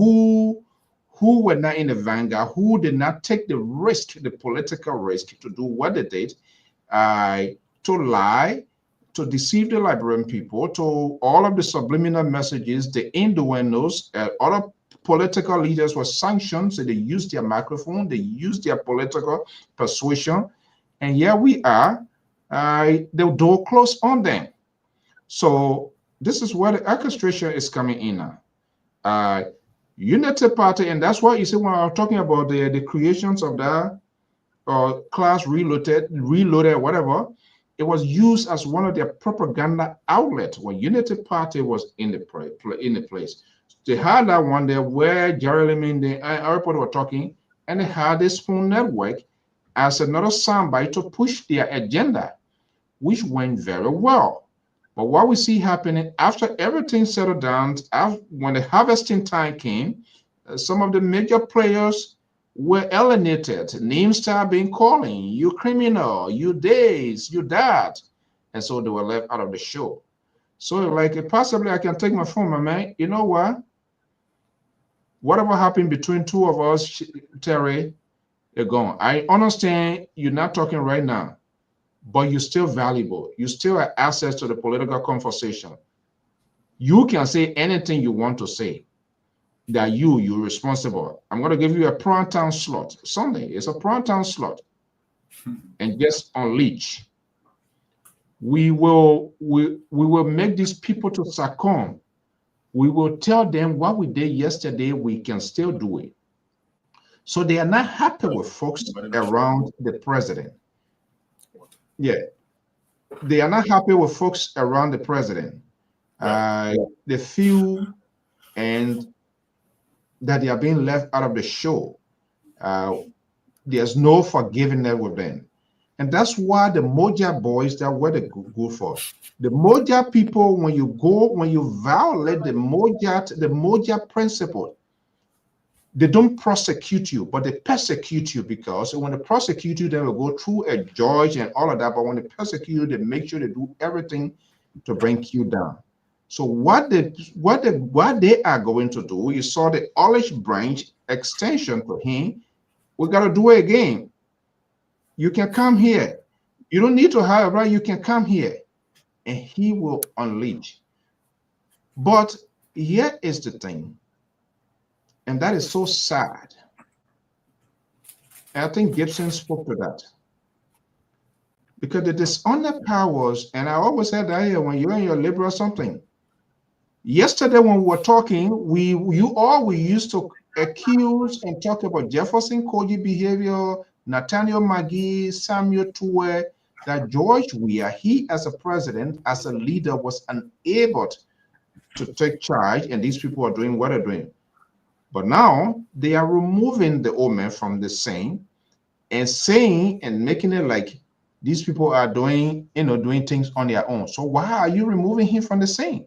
who were not in the vanguard, who did not take the risk, the political risk to do what they did, to lie, to deceive the Liberian people, to all of the subliminal messages, the innuendos, other political leaders were sanctioned, so they used their microphone, they used their political persuasion, and here we are, the door closed on them. So this is where the orchestration is coming in now. Unity Party, and that's why you see when I'm talking about the creations of that class reloaded, whatever, it was used as one of their propaganda outlets when Unity Party was in the place. They had that one there where Jerry Lim and everybody were talking, and they had this phone network as another soundbite to push their agenda, which went very well. But what we see happening after everything settled down, when the harvesting time came, some of the major players were alienated. Names started being calling, you criminal, you this, you that. And so they were left out of the show. So like possibly I can take my phone, my man, you know what? Whatever happened between two of us, Terry, you're gone. I understand you're not talking right now, but you're still valuable. You still have access to the political conversation. You can say anything you want to say. That you're responsible. I'm going to give you a prime time slot. Sunday is a prime time slot. And just unleash. We will make these people to succumb. We will tell them what we did yesterday, we can still do it. So they are not happy with folks around the president. Yeah. They are not happy with folks around the president. They feel and that they are being left out of the show. There's no forgiveness with them. And that's why the Moja boys, that were the good for. The Moja people, when you violate the Moja principle, they don't prosecute you, but they persecute you, because when they prosecute you, they will go through a judge and all of that. But when they persecute you, they make sure they do everything to bring you down. So what they are going to do, you saw the olive branch extension to him. We got to do it again. You can come here. You don't need to hire, right? You can come here and he will unleash. But here is the thing. And that is so sad. And I think Gibson spoke to that. Because the dishonor powers, and I always said that here, when you're in your liberal something. Yesterday when we were talking, we used to accuse and talk about Jefferson Koji behavior, Nathaniel Magee, Samuel Tuwe, that George Weah, he as a president, as a leader, was unable to take charge, and these people are doing what they're doing. But now they are removing the old man from the scene and saying and making it like these people are doing things on their own. So why are you removing him from the scene?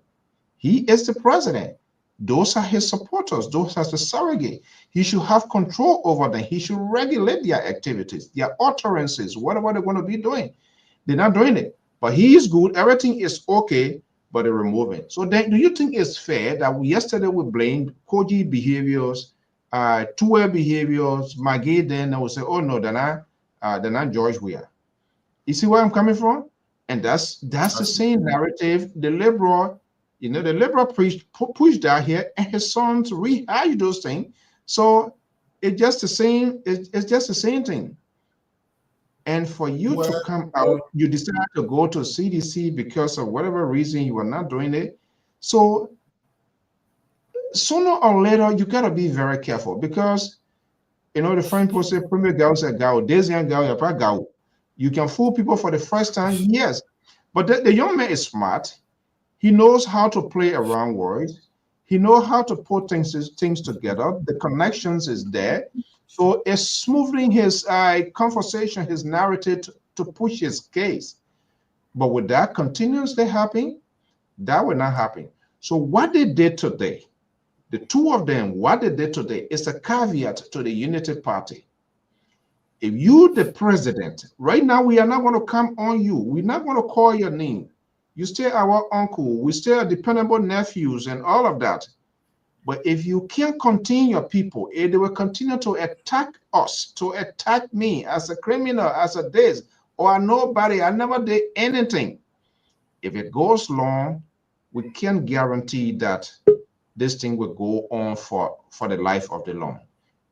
He is the president. Those are his supporters. Those are the surrogate. He should have control over them. He should regulate their activities, their utterances, whatever they're going to be doing. They're not doing it. But he is good. Everything is okay, but they're removing. So then, do you think it's fair that yesterday we blamed Koji behaviors, Tue behaviors, Maggie, then they will say, oh no, they're not George Weah. You see where I'm coming from? And that's the same narrative the liberal pushed out here, and his sons rehash those things. So it's just the same. It's just the same thing. And for you to come out, you decide to go to CDC because of whatever reason you are not doing it. So sooner or later, you gotta be very careful because the French people say premier gao say gao, deuxième gao ya pas gao. You can fool people for the first time, yes. But the young man is smart. He knows how to play around words. He knows how to put things together. The connections is there. So it's smoothing his conversation, his narrative to push his case. But with that continuously happening, that will not happen. So what they did today, the two of them, what they did today is a caveat to the Unity Party. If you, the president, right now we are not going to come on you. We're not going to call your name. You still our uncle. We still are dependable nephews and all of that. But if you can't contain your people, if they will continue to attack us, to attack me as a criminal, as a this, or nobody, I never did anything. If it goes long, we can't guarantee that this thing will go on for the life of the long.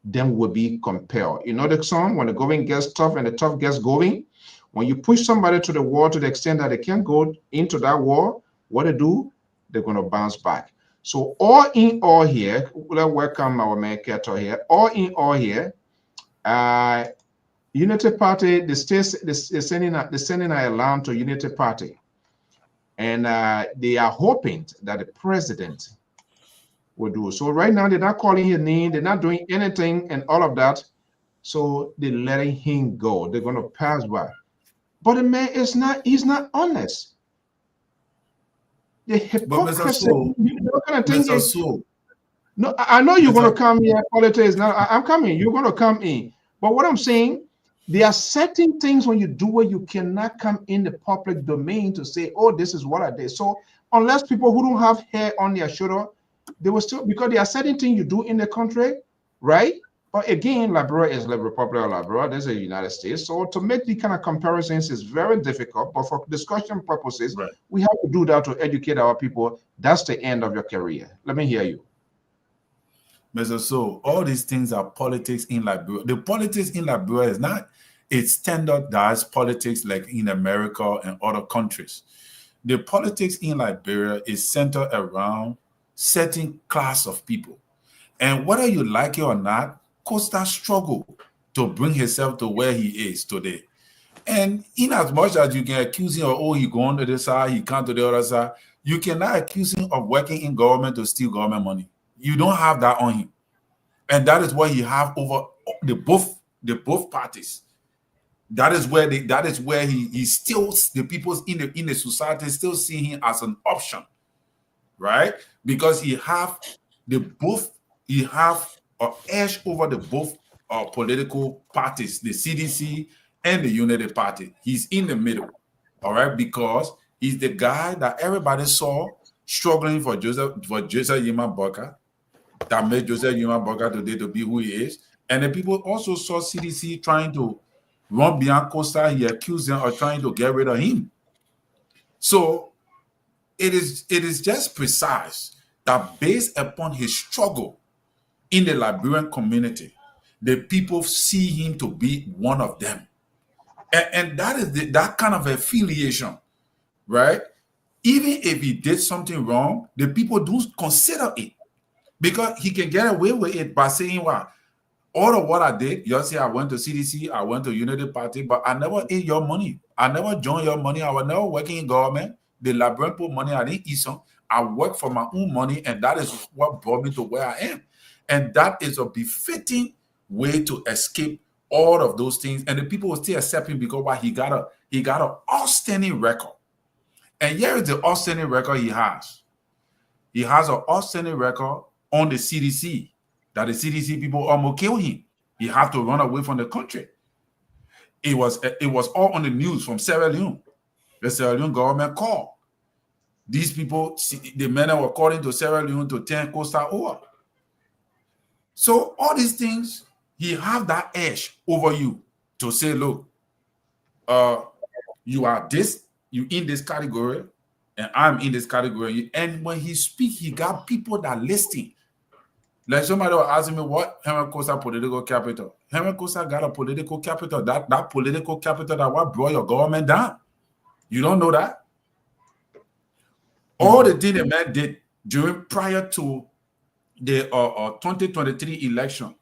Then we'll be compelled. You know the song, when the going gets tough and the tough gets going? When you push somebody to the wall to the extent that they can't go into that wall, what they do, they're going to bounce back. So all in all here, let's welcome our man Keto here. All in all here, Unity Party, the state is sending an alarm to Unity Party. And they are hoping that the president will do. So right now, they're not calling his name. They're not doing anything and all of that. So they're letting him go. They're going to pass by. But the man is not, he's not honest. The hypocrisy. No, I know you're going to come here. Politics. Now, I'm coming. You're going to come in. But what I'm saying, there are certain things when you do it, you cannot come in the public domain to say, oh, this is what I did. So unless people who don't have hair on their shoulder, they will still, because there are certain things you do in the country, right? But again, Liberia is the Republic of Liberia. There's a United States. So to make the kind of comparisons is very difficult. But for discussion purposes, right, we have to do that to educate our people. That's the end of your career. Let me hear you. Mr. So all these things are politics in Liberia. The politics in Liberia is not a standardized politics like in America and other countries. The politics in Liberia is centered around certain class of people. And whether you like it or not, Costa struggled to bring himself to where he is today. And in as much as you can accuse him of, oh, he gone to this side, he can't to the other side, you cannot accuse him of working in government to steal government money. You don't have that on him. And that is what he have over the both parties. That is where he still, the people in the society still see him as an option, right? Because he have an edge over the both political parties, the CDC and the Unity Party. He's in the middle, all right, because he's the guy that everybody saw struggling for Joseph Yima Boka, that made Joseph Yima Boka today to be who he is. And the people also saw CDC trying to run beyond Costa. He accused them of trying to get rid of him. So it is just precise that based upon his struggle in the Liberian community, the people see him to be one of them. And that is that kind of affiliation, right? Even if he did something wrong, the people do consider it because he can get away with it by saying, well, all of what I did, you see, I went to CDC, I went to Unity Party, but I never ate your money. I never joined your money. I was never working in government. The Liberian put money, I didn't eat some. I worked for my own money, and that is what brought me to where I am. And that is a befitting way to escape all of those things. And the people will still accept him because he got He got an outstanding record. And here is the outstanding record he has. He has an outstanding record on the CDC, that the CDC people almost killed him. He had to run away from the country. It was all on the news from Sierra Leone. The Sierra Leone government called. These people, the men were calling to Sierra Leone to turn Costa over. So all these things, he have that edge over you to say, look, you are this, you in this category, and I'm in this category. And when he speak, he got people that listen. Like somebody was asking me, what Henry Costa political capital? Henry Costa got a political capital. That political capital that what brought your government down. You don't know that? All the things the man did prior to the 2023 election,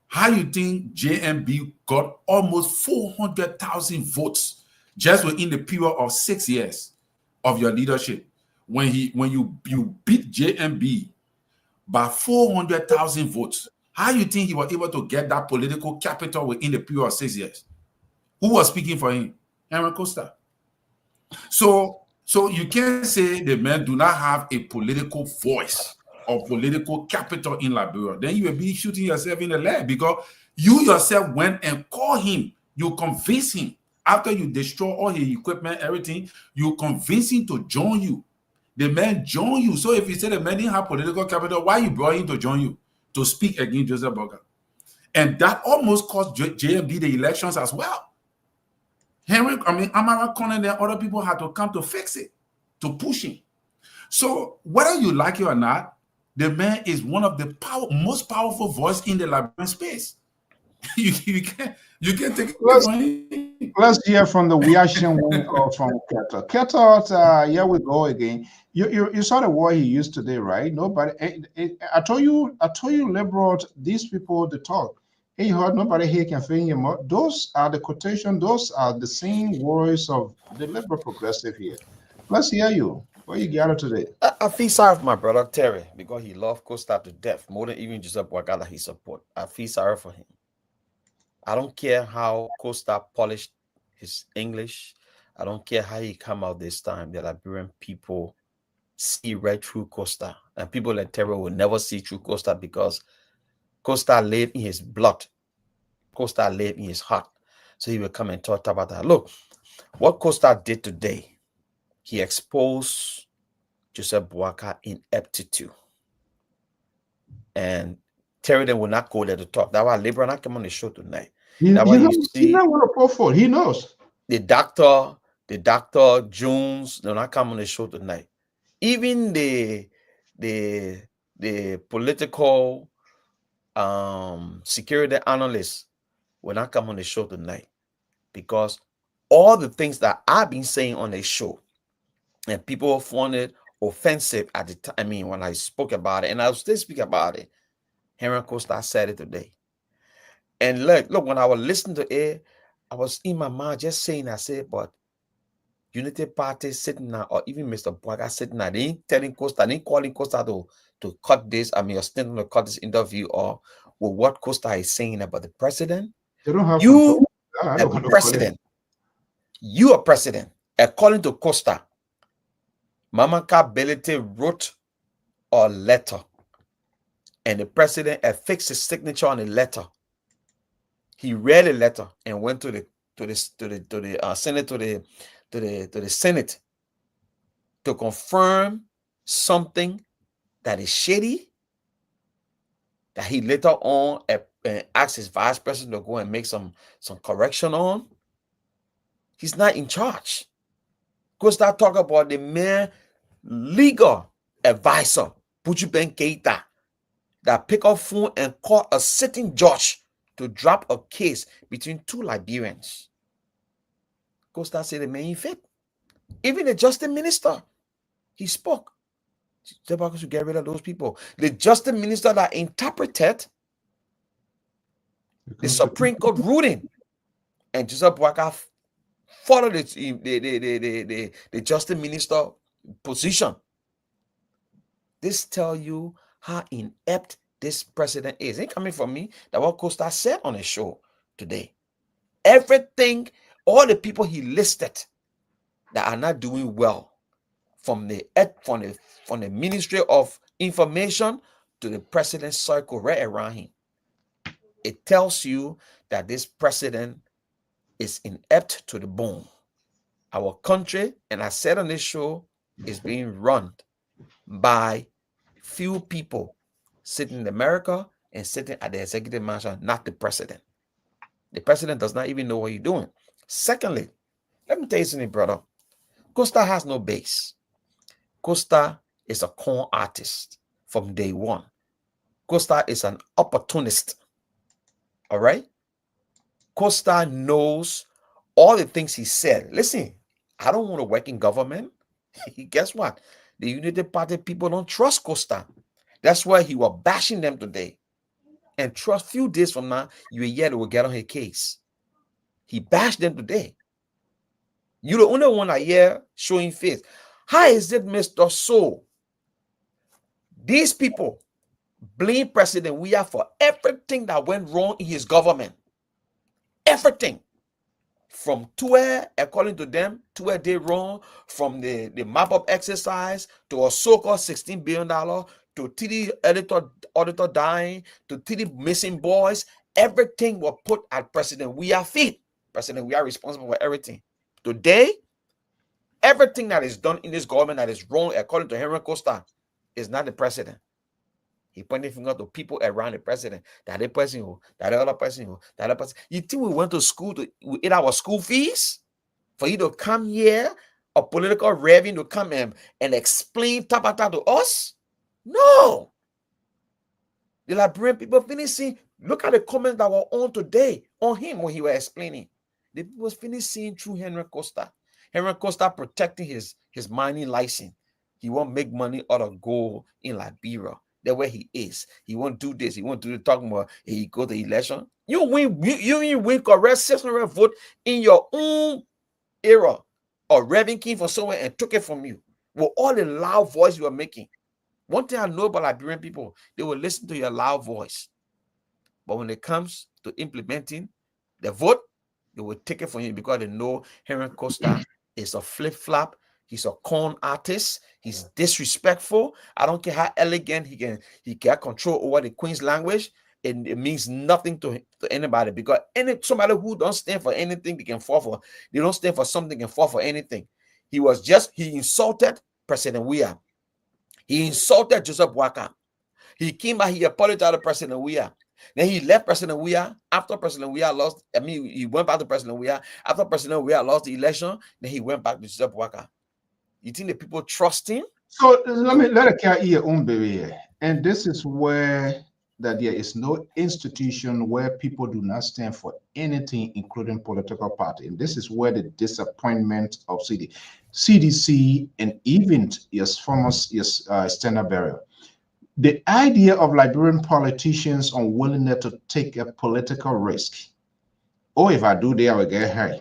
how you think JMB got almost 400,000 votes just within the period of 6 years of your leadership? When you beat JMB by 400,000 votes, how you think he was able to get that political capital within the period of 6 years? Who was speaking for him? Henry Costa. So you can't say the men do not have a political voice or political capital in Liberia. Then you will be shooting yourself in the leg, because you yourself went and called him. You convinced him. After you destroy all his equipment, everything, you convince him to join you. The man joined you. So if you say the man didn't have political capital, why you brought him to join you to speak against Joseph Boakai? And that almost cost JMB the elections as well. Amara Conner and other people had to come to fix it, to push him. So whether you like it or not, the man is one of the most powerful voice in the Liberian space. you can't take it from him. Let's hear from the reaction from Keto. Keto, here we go again. You saw the word he used today, right? Nobody. I told you, liberal. These people, they talk. Hey, you heard nobody here can feel him. Those are the quotation. Those are the same words of the liberal progressive here. Let's hear you. What you got today? I feel sorry for my brother Terry, because he loved Costa to death more than even Joseph Boakai that he support. I feel sorry for him. I don't care how Costa polished his English. I don't care how he come out this time. The Liberian people see right through Costa, and people like Terry will never see through Costa, because Costa laid in his blood. Costa laid in his heart. So he will come and talk about that. Look, what Costa did today, he exposed Joseph Boakai ineptitude. And Terry then will not go there to talk. That's why Libra not come on the show tonight. He not want to pour for. He knows. The doctor Jones, they'll not come on the show tonight. Even the political security analysts will not come on the show tonight, because all the things that I've been saying on the show, and people found it offensive at the time. I mean, when I spoke about it, and I'll still speak about it. Henry Costa said it today. And look, when I was listening to it, I was in my mind just saying, I said, but Unity Party sitting now, or even Mr. Boakai sitting now, they ain't telling Costa, they ain't calling Costa to cut this, or stand to cut this interview, or with what Costa is saying about the president. They don't have you a president. You are president. According to Costa, Mama Kability wrote a letter, and the president affixed his signature on the letter. He read the letter and went to the Senate, to the Senate, to confirm something that is shady, that he later on asked his vice president to go and make some correction on. He's not in charge. Go start talking about the main legal advisor, Buju Ben Keita, that pick up phone and call a sitting judge to drop a case between two Liberians. Costa said the man ain't fit. Even the justice minister, he spoke. They're to get rid of those people. The justice minister that interpreted the Supreme Court ruling, and Joseph Boakai followed the justice minister position. This tell you how inept this president is. It ain't coming from me. That what Costa said on the show today. Everything All the people he listed that are not doing well, from the Ministry of Information to the president's circle right around him. It tells you that this president is inept to the bone. Our country, and I said on this show, is being run by few people sitting in America and sitting at the executive mansion, not the president. The president does not even know what he's doing. Secondly, let me tell you something, brother. Costa has no base. Costa is a con artist from day one. Costa is an opportunist. All right? Costa knows all the things he said. Listen, I don't want to work in government. Guess what? The United Party people don't trust Costa. That's why he was bashing them today. And trust, few days from now, you will hear they will get on his case. He bashed them today. You're the only one I hear showing face. How is it, Mr. So? These people blame President Weah for everything that went wrong in his government. Everything. From Tue, according to them, Tue did wrong, from the map-up exercise to a so-called $16 billion, to TD auditor dying, to TD missing boys. Everything was put at President Weah's feet. President Weah responsible for everything. Today, everything that is done in this government that is wrong, according to Henry Costa, is not the president. He pointed finger to people around the president. That person, that other person, that other person. You think we went to school to eat our school fees? For you to come here, a political revenue to come in and explain Tabata to us? No. The Liberian people finishing. Look at the comments that were on today on him when he was explaining. The people was finished seeing through Henry Costa. Henry Costa protecting his mining license. He won't make money out of gold in Liberia. That's where he is. He won't do this. He won't do the talking about he go to election. You win correct 600 vote in your own era, or Reverend King from somewhere and took it from you with all the loud voice you are making. One thing I know about Liberian people, they will listen to your loud voice. But when it comes to implementing the vote, they will take it from you because they know Henry Costa is a flip-flop. He's a con artist. He's disrespectful. I don't care how elegant he can control over the Queen's language. It means nothing to anybody, because somebody who don't stand for anything they can fall for. They don't stand for something they can fall for anything. He insulted President Weah. He insulted Joseph Waka. He came back, he apologized to President Weah. Then he left President Weah after President Weah lost. He went back to President Weah after President Weah lost the election. Then he went back to Joseph Waka. You think the people trust him? So let it carry your own baby. And this is where that there is no institution where people do not stand for anything, including political party. And this is where the disappointment of CDC and even former Standard Bearer. The idea of Liberian politicians unwillingness to take a political risk. Oh, if I do that, I will get hurt.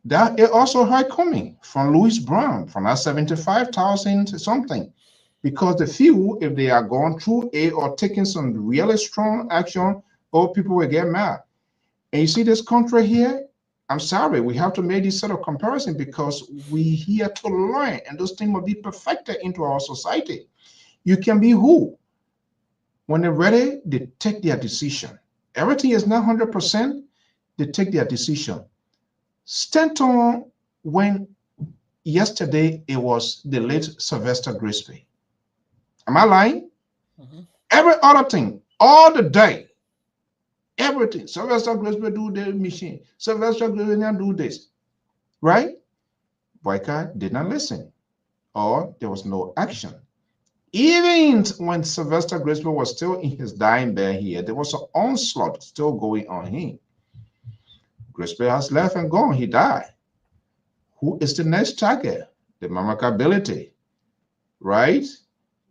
That is also high coming from Louis Brown, from that 75,000 something. Because the few, if they are going through or taking some really strong action, all people will get mad. And you see this country here, I'm sorry, we have to make this sort of comparison because we here to learn, and those things will be perfected into our society. You can be who? When they're ready, they take their decision. Everything is not 100%, they take their decision. Stanton, when yesterday it was the late Sylvester Grisby. Am I lying? Mm-hmm. Every other thing, all the day, everything. Sylvester Grisby do the machine. Sylvester Grisby do this, right? Boycott did not listen, or there was no action. Even when Sylvester Grisby was still in his dying bed here, there was an onslaught still going on him. Grisby has left and gone. He died. Who is the next target? The Mamakability, right?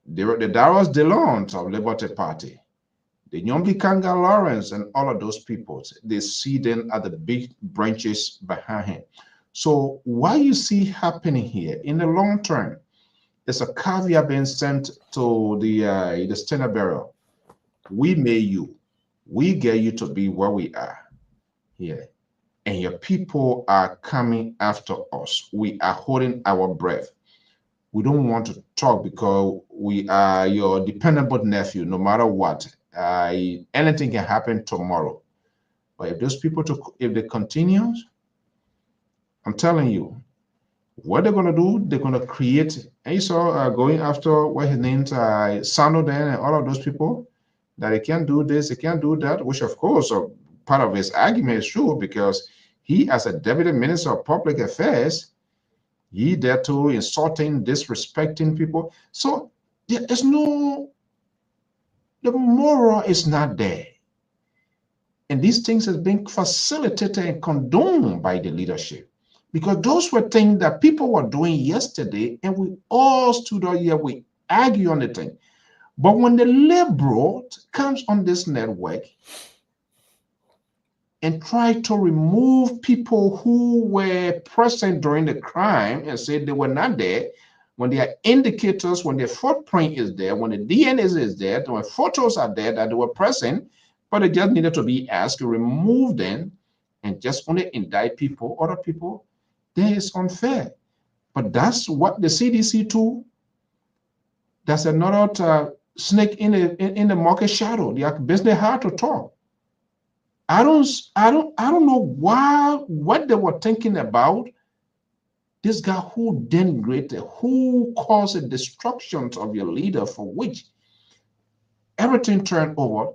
The Darius DeLont of Liberty Party, the Nyombi Kanga Lawrence, and all of those people. They see them at the big branches behind him. So what you see happening here in the long term, there's a caveat being sent to the Standard Bearer. We made you. We get you to be where we are here. and your people are coming after us. We are holding our breath. We don't want to talk because we are your dependable nephew, no matter what. Anything can happen tomorrow. But if those people, if they continue, I'm telling you, what they're going to do, they're going to create. And you saw going after what his name's Sano then and all of those people, that they can't do this, they can't do that, which of course part of his argument is true, because he, as a deputy minister of public affairs, he there to insulting, disrespecting people. So there is no, the moral is not there. And these things has been facilitated and condoned by the leadership, because those were things that people were doing yesterday, and we all stood out here, we argue on the thing. But when the liberal comes on this network and try to remove people who were present during the crime and say they were not there, when there are indicators, when their footprint is there, when the DNA is there, when photos are there that they were present, but they just needed to be asked to remove them and just only indict people, other people, that is unfair. But that's what the CDC too, that's another snake in the market shadow. They are business hard to talk. I don't know what they were thinking about. This guy who denigrated, who caused the destruction of your leader, for which everything turned over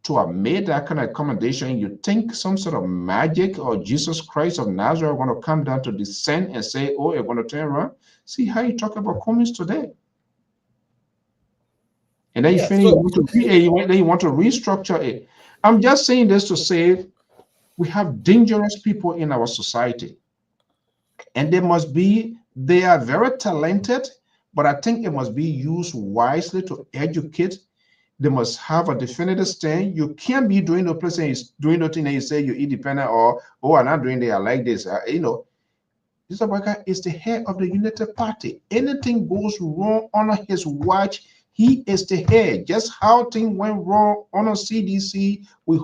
to have made that kind of accommodation. You think some sort of magic or Jesus Christ of Nazareth going to come down to descend and say, oh, you're going to turn around? See how you talk about Cummings today. And then you finish, you want to restructure it. I'm just saying this to say we have dangerous people in our society. And they are very talented, but I think it must be used wisely to educate. They must have a definitive stand. You can't be doing the place and doing nothing and you say you're independent, or, oh, I'm not doing that, I like this. This is the head of the United Party. Anything goes wrong on his watch, he is the head. Just how things went wrong on a CDC, we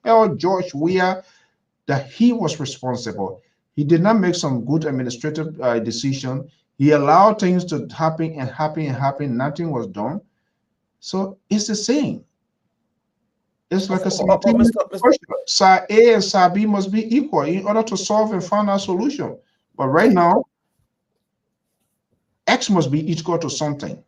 held George Weah that he was responsible. He did not make some good administrative decision. He allowed things to happen and happen and happen. Nothing was done. So it's the same. It's like a side A and side B must be equal in order to solve and find a solution. But right now, X must be equal to something.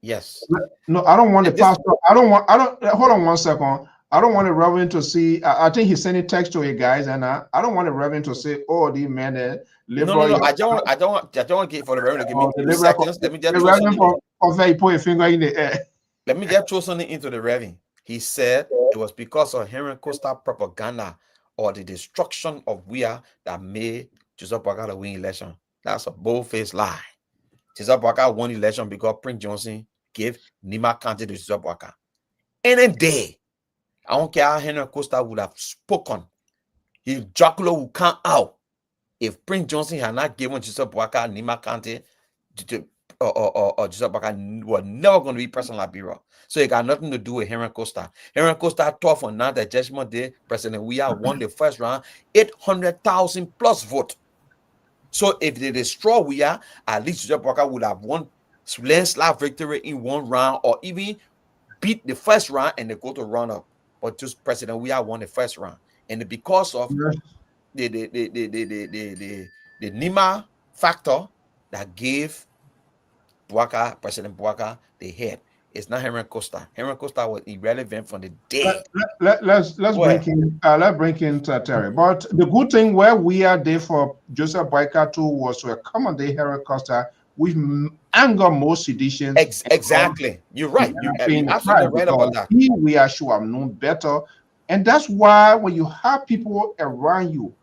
Yes. No, I don't want the pastor. Hold on 1 second. I don't want the reverend to see. I think he's sending text to you guys, and I don't want the reverend to say, "Oh, the man, liberal." No. I don't want to get for the reverend to give me 2 seconds. Let me just throw something. Put a finger in the air. Let me just throw something into the reverend. He said it was because of Henry Costa propaganda or the destruction of Weah that made Joseph Boakai win election. That's a bold-faced lie. Joseph Boakai won election because Prince Johnson gave Nima County to Joseph Boakai. Any day, I don't care how Henry Costa would have spoken, his Dracula would come out if Prince Johnson had not given Joseph Boakai Nima County or Joseph Boakai were never going to be president of Liberia. So it got nothing to do with Henry Costa. Henry Costa thought for now that Judgment Day, President Weah won the first round, 800,000 plus vote. So if they destroy Weah, at least Joseph Boakai would have won landslide victory in 1 round, or even beat the first round and they go to run up. But just President Weah won the first round, and because of the Nima factor that gave President Boakai the head, it's not Henry Costa. Henry Costa was irrelevant from the day. Let's bring in Terry. But the good thing where we are there for Joseph Boakai too was to accommodate Henry Costa with anger most seditions. Exactly. You're right. You're absolutely right about that. We should have known better. And that's why when you have people around you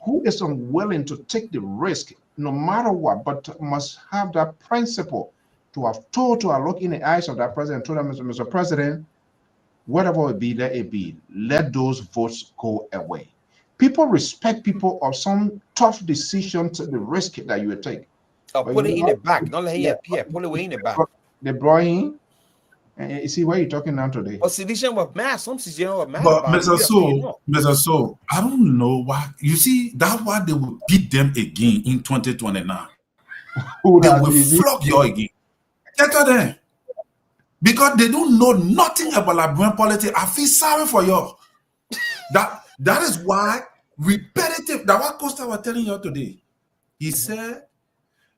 who is unwilling to take the risk, no matter what, but must have that principle to have told, to have look in the eyes of that president, told them, Mr. President, whatever it be, let it be. Let those votes go away. People respect people of some tough decision to the risk that you take. Put it in the back. Don't let it appear. Put it away in the back. They brought in You see, why are you talking now today? Or sedition was mad. Some sedition was mad. But Mr. So, I don't know why. You see, that's why they will beat them again in 2029. They will flog you again. Get them. Because they don't know nothing about Liberian politics. I feel sorry for you. That is why repetitive. That's what Costa was telling you today. He said,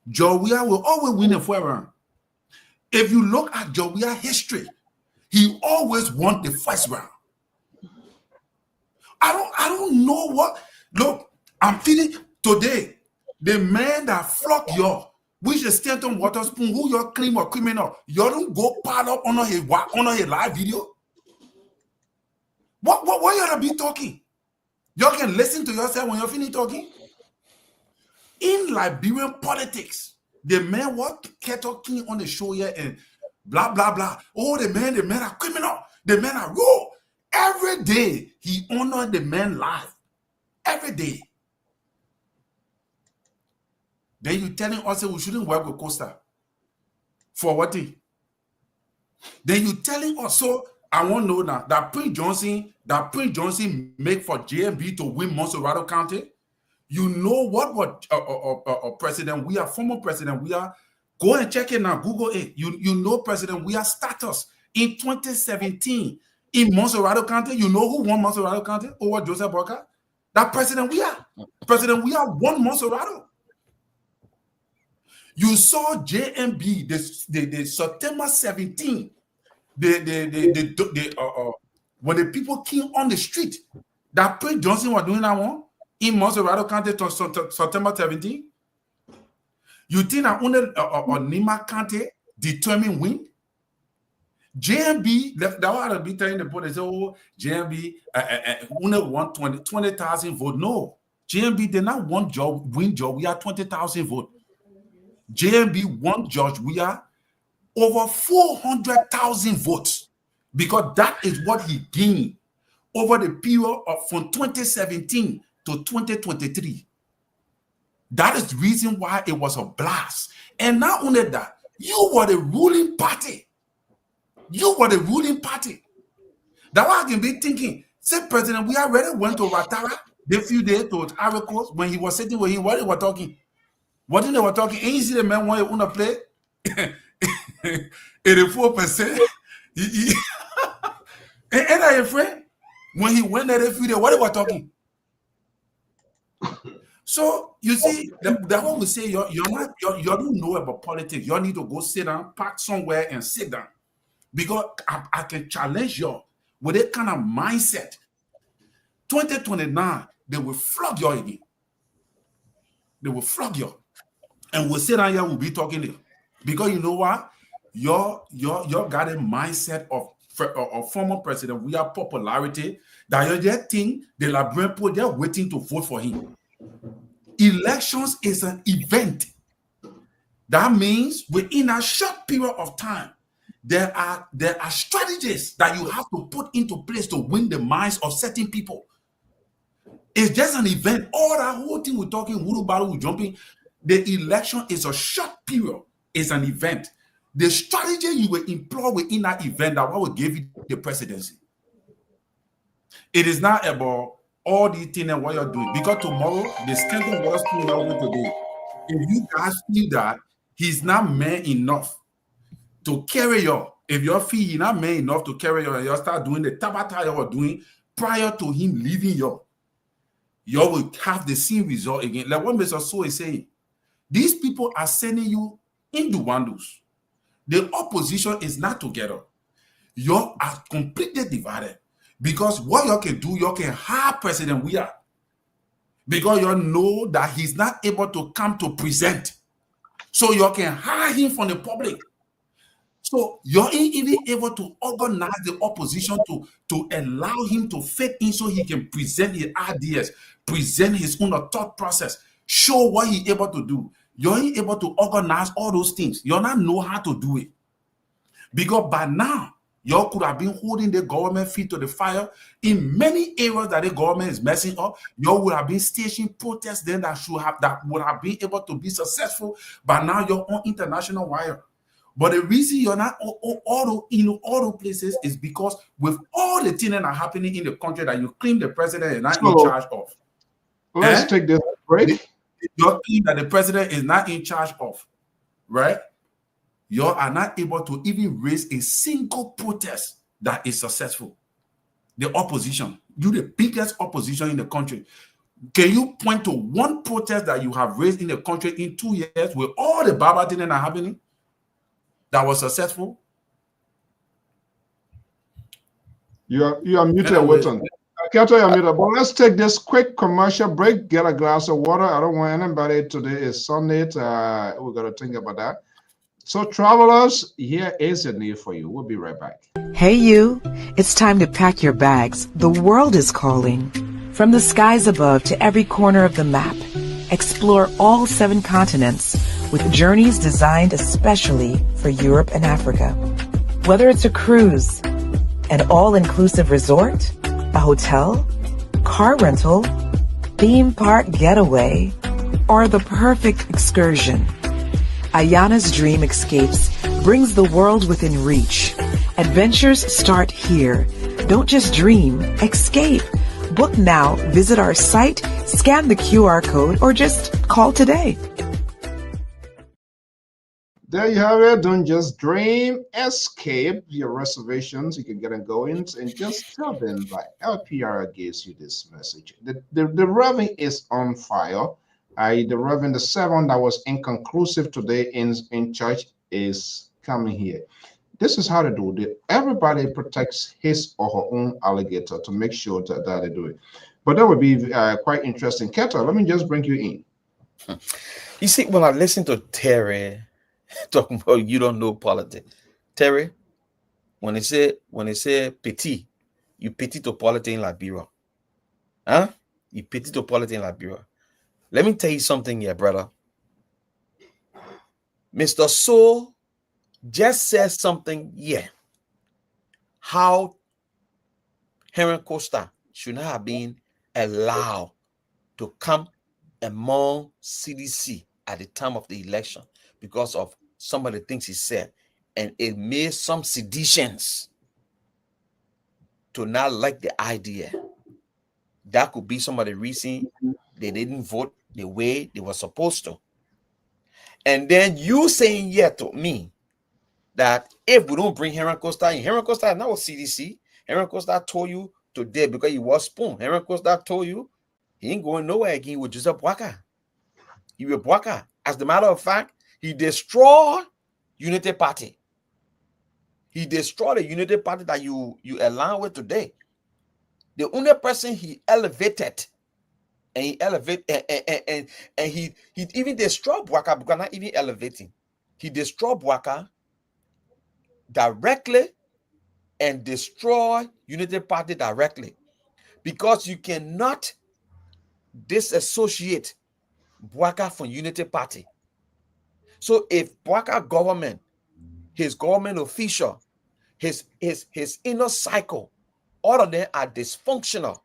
Jowia will always win a four round. If you look at Jowia history, he always won the first round. I don't know what. Look, I'm feeling today. The man that flock you, which is Stanton Waterspoon, who you're clean or criminal, you don't go pile up on a live video. What you gonna be talking? You can listen to yourself when you're finished talking. In Liberian politics, the man what kept talking on the show here and blah blah blah. Oh, the man are criminal. The men are raw. Every day he honored the man life. Every day. Then you telling us that we shouldn't work with Costa. For what thing? Then you telling us, so I want to know now that Prince Johnson make for JMB to win Monserrato County. You know what President we are, former President we are. Go and check it now, Google it. You know President we are status in 2017 in Monserrato County. You know who won Monserrato County over Joseph Boca? That President we are. President we are won Monserrato. You saw JMB the September 17. When the people came on the street, that Prince Johnson was doing that one in Monserrato County to September 17. You think that only Nima County determine win? JMB, that what I'll be telling the board, they say, oh, JMB only won 20,000 votes. No, JMB did not win job. We are 20,000 votes. JMB won George. We are over 400,000 votes because that is what he gained over the period of from 2017 to 2023. That is the reason why it was a blast. And not only that, you were the ruling party. You were the ruling party. That's why I can be thinking, say President, we already went to Ratara the few days to Ivory Coast when he was sitting with him. What they were talking? What they were talking? And you see the man want to play 84%. And I friend, when he went there the few days, what they were talking? So you see, that what we say, you don't know about politics. You need to go sit down, park somewhere and sit down. Because I can challenge you with that kind of mindset. 2029, they will flog you again. They will flog you. And we'll sit down here, we'll be talking there. Because you know what? Your got a mindset of former president. We have popularity that you just think the Liberian people, they're waiting to vote for him. Elections is an event. That means within a short period of time, there are strategies that you have to put into place to win the minds of certain people. It's just an event. All that whole thing we're talking, we're jumping. The election is a short period. It's an event. The strategy you will employ within that event that will give you the presidency. It is not about all these things and what you're doing. Because tomorrow, the Stanton Waterspoon will today. If you guys feel that he's not man enough to carry you, if you feel he's not man enough to carry you, and you start doing the tabata you were doing prior to him leaving you will have the same result again. Like what Mr. So is saying, these people are sending you into Wandus. The opposition is not together. You are completely divided. Because what you can do, you can hire President Weah. Because you know that he's not able to come to present. So you can hire him from the public. So you're even able to organize the opposition to allow him to fit in so he can present his ideas, present his own thought process, show what he's able to do. You're able to organize all those things. You not know how to do it. Because by now, you could have been holding the government feet to the fire. In many areas that the government is messing up, you would have been staging protests then that would have been able to be successful. But now you're on international wire. But the reason you're not all places is because with all the things that are happening in the country that you claim the president is not in charge of. Let's take this break. You claim that the president is not in charge of, right? You are not able to even raise a single protest that is successful. The opposition, you the biggest opposition in the country. Can you point to one protest that you have raised in the country in 2 years with all the bad things that are happening that was successful? You are muted, Wetton. Kato, you're muted. But let's take this quick commercial break. Get a glass of water. I don't want anybody. Today is Sunday. We got to think about that. So, travelers, here is a news for you. We'll be right back. Hey, you. It's time to pack your bags. The world is calling. From the skies above to every corner of the map, explore all 7 continents with journeys designed especially for Europe and Africa. Whether it's a cruise, an all-inclusive resort, a hotel, car rental, theme park getaway, or the perfect excursion, Ayana's Dream Escapes brings the world within reach. Adventures start here. Don't just dream, escape. Book now, visit our site, scan the QR code, or just call today. There you have it. Don't just dream, escape. Your reservations, you can get them going, and just tell them that LPR gives you this message. The Reverend is on fire. The Reverend, the 7 that was inconclusive today in church is coming here. This is how to do it. Everybody protects his or her own alligator to make sure that they do it. But that would be quite interesting. Keto, let me just bring you in. You see, when I listen to Terry talking about you don't know politics, Terry, when they say petit, you petit to politics in Liberia. Huh? You petit to politics in Liberia. Let me tell you something here, brother. Mr. So just says something here. How Henry Costa should not have been allowed to come among CDC at the time of the election because of some of the things he said. And it made some seditions to not like the idea. That could be some of the reason they didn't vote the way they were supposed to. And then you saying to me that if we don't bring Henry Costa in, Henry Costa is not with CDC. Henry Costa told you today because he was spoon. Henry Costa told you he ain't going nowhere again with Joseph Boakai. He will Boakai. As a matter of fact, he destroyed Unity Party. He destroyed the Unity Party that you align with today. The only person he elevated, and he even destroyed Boakai because not even elevating. He destroyed Boakai directly and destroy Unity Party directly, because you cannot disassociate Boakai from Unity Party. So if Boakai government, his government official, his inner cycle, all of them are dysfunctional,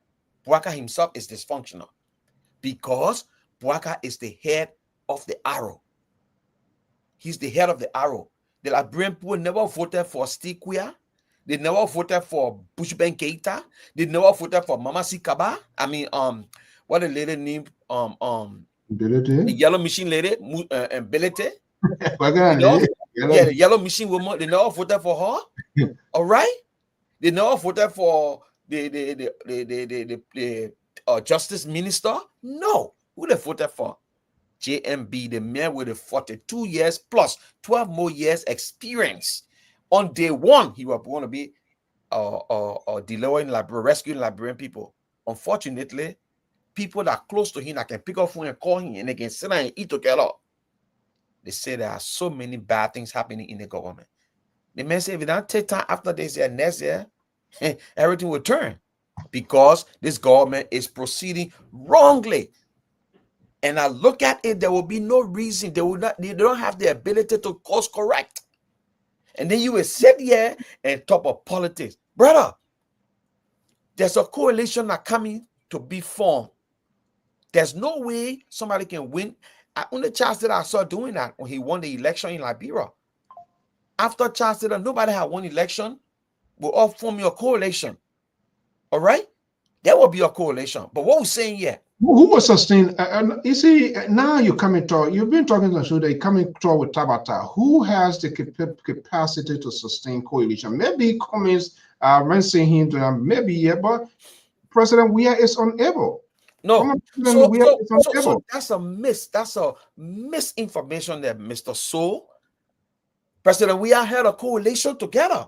Boakai himself is dysfunctional because Boakai is the head of the arrow. He's the head of the arrow. The Liberian people never voted for Stikwia. They never voted for Bushben Keita. They never voted for Mama Sikaba. I mean, what the lady named the yellow machine lady, Belete. The yellow machine woman. They never voted for her. All right. They never voted for the justice minister. No, who they voted for? JMB, the man with the 42 years plus 12 more years experience. On day one, he was going to be delivering rescuing Liberian people. Unfortunately, people that are close to him that can pick up phone and call him and they can sit down and eat together. They say there are so many bad things happening in the government. The man said if it don't take time after this year, next year, everything will turn because this government is proceeding wrongly. And I look at it, there will be no reason. They don't have the ability to course correct. And then you will sit here and talk about politics. Brother, there's a coalition that coming to be formed. There's no way somebody can win. Only chance that I saw doing that when he won the election in Liberia. after Charles said that nobody had won election, we'll all form your coalition. All right? There will be a coalition. But what we're saying here, who was sustained? You see, now you're coming to, you've been talking to the show, they're coming to with Tabata. Who has the capacity to sustain coalition? Maybe Cummings, mentioning him to them, maybe, yeah, but President Weah is unable. no. So that's a misinformation there, Mr. So. President Weah had a coalition together.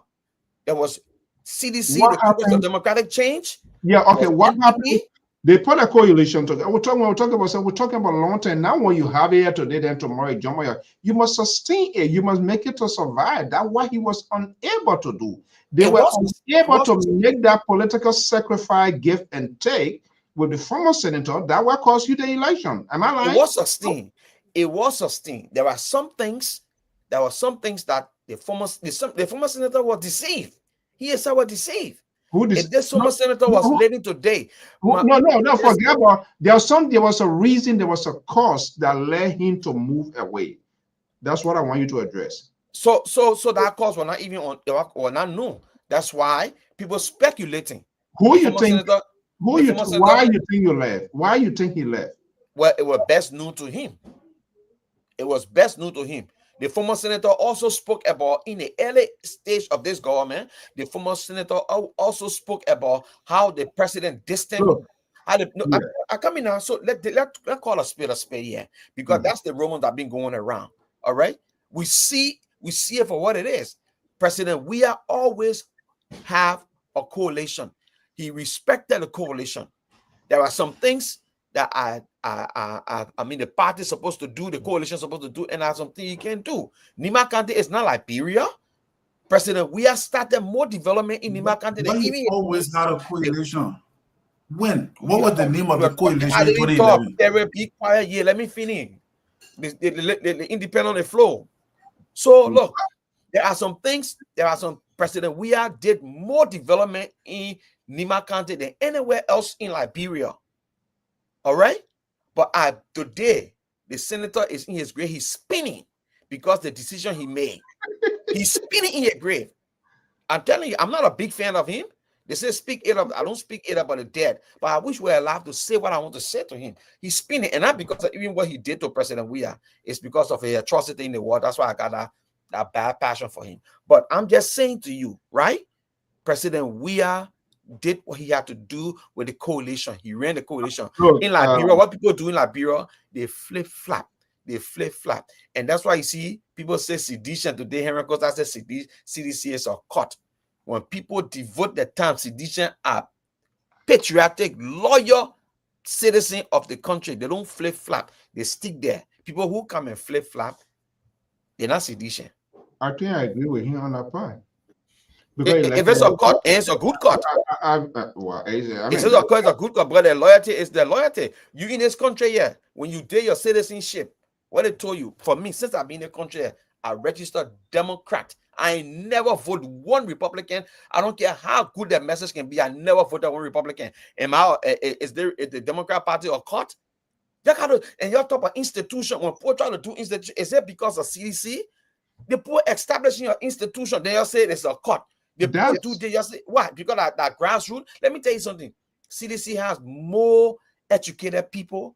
There was CDC, the Caucus of Democratic Change. Yeah, okay. What happened? They put a coalition together. We're talking about long term. Now, when you have it here today, then tomorrow, you must sustain it. You must make it to survive. That's what he was unable to do. They were unable to make that political sacrifice, give and take with the former senator. That will cost you the election. Am I lying? It was sustained. It was sustained. There are some things. There were some things that the former senator was deceived. He is our deceived. If this former senator was leading today, no, forget about. There was a reason, there was a cause that led him to move away. That's what I want you to address. So that cause was not even on, or not known. That's why people speculating. Why you think you left? Why you think he left? Well, it was best known to him. It was best known to him. The former senator also spoke about, in the early stage of this government, the former senator also spoke about how the president distanced. I come in now, so let's call a spade here, because that's the rumor that been going around. All right, we see it for what it is. President Weah always have a coalition. He respected the coalition. There are some things that the party is supposed to do, the coalition is supposed to do, and there's something you can do. Nima County is not Liberia. President Weah started more development in Nima County than even always had a coalition. When? What was the name of the coalition in 2011? Be quiet. Yeah, let me finish. The independent on the floor. So look, there are some things. President Weah did more development in Nima County than anywhere else in Liberia. All right, but today the senator is in his grave. He's spinning because the decision he made. He's spinning in his grave. I'm telling you, I'm not a big fan of him. They say speak it up. I don't speak it up about the dead, but I wish we were allowed to say what I want to say to him. He's spinning, and not because of even what he did to President Weah. It's because of the atrocity in the war. That's why I got that bad passion for him. But I'm just saying to you, right? President Weah did what he had to do with the coalition. He ran the coalition. In Liberia, what people do in Liberia, they flip-flap. And that's why you see people say sedition today. Henry Costa says CDC is a cut. When people devote their time, sedition are patriotic, loyal citizen of the country. They don't flip-flap. They stick there. People who come and flip-flap, they're not sedition. I think I agree with him on that part. If it's a cut, it's a good cut. It's a good cut, but the loyalty is the loyalty. You in this country here, when you did your citizenship, what they told you, for me, since I've been in the country here, I registered Democrat. I never vote one Republican. I don't care how good that message can be. I never voted one Republican. Is the Democrat Party a cut? And you're talking about institution. When people try to do institution, is it because of CDC? They put establishing your institution, they just say it's a cut. They just say, why? Because that grassroots. Let me tell you something. CDC has more educated people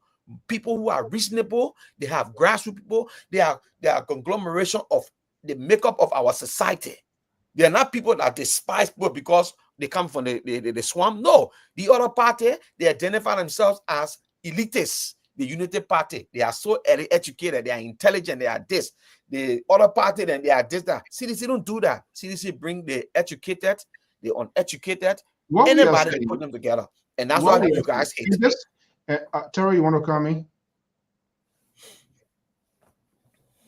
who are reasonable. They have grassroots people. They are a conglomeration of the makeup of our society. They are not people that despise people because they come from the swamp. No, the other party, they identify themselves as elitists. The Unity Party, they are so educated, they are intelligent, they are this. The other party, then they are this, that. CDC don't do that. CDC bring the educated, the uneducated, anybody to put them together. And that's why you guys hate it. Terry, you want to come in?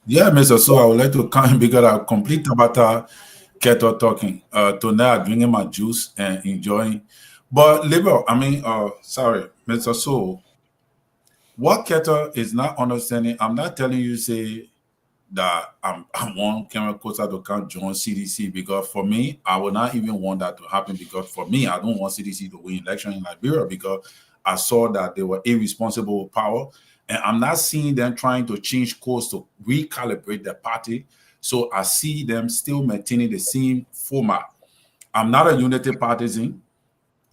Yeah, Mr. So I would like to come in because I complete Tabata Keto talking. Tonight, drinking my juice and enjoying. But sorry, Mr. So. What Keto is not understanding, I'm not telling you say that I want Cameron Costa to come join CDC, because for me, I would not even want that to happen, because for me, I don't want CDC to win election in Liberia because I saw that they were irresponsible with power, and I'm not seeing them trying to change course to recalibrate the party So I see them still maintaining the same format. I'm not a unity partisan.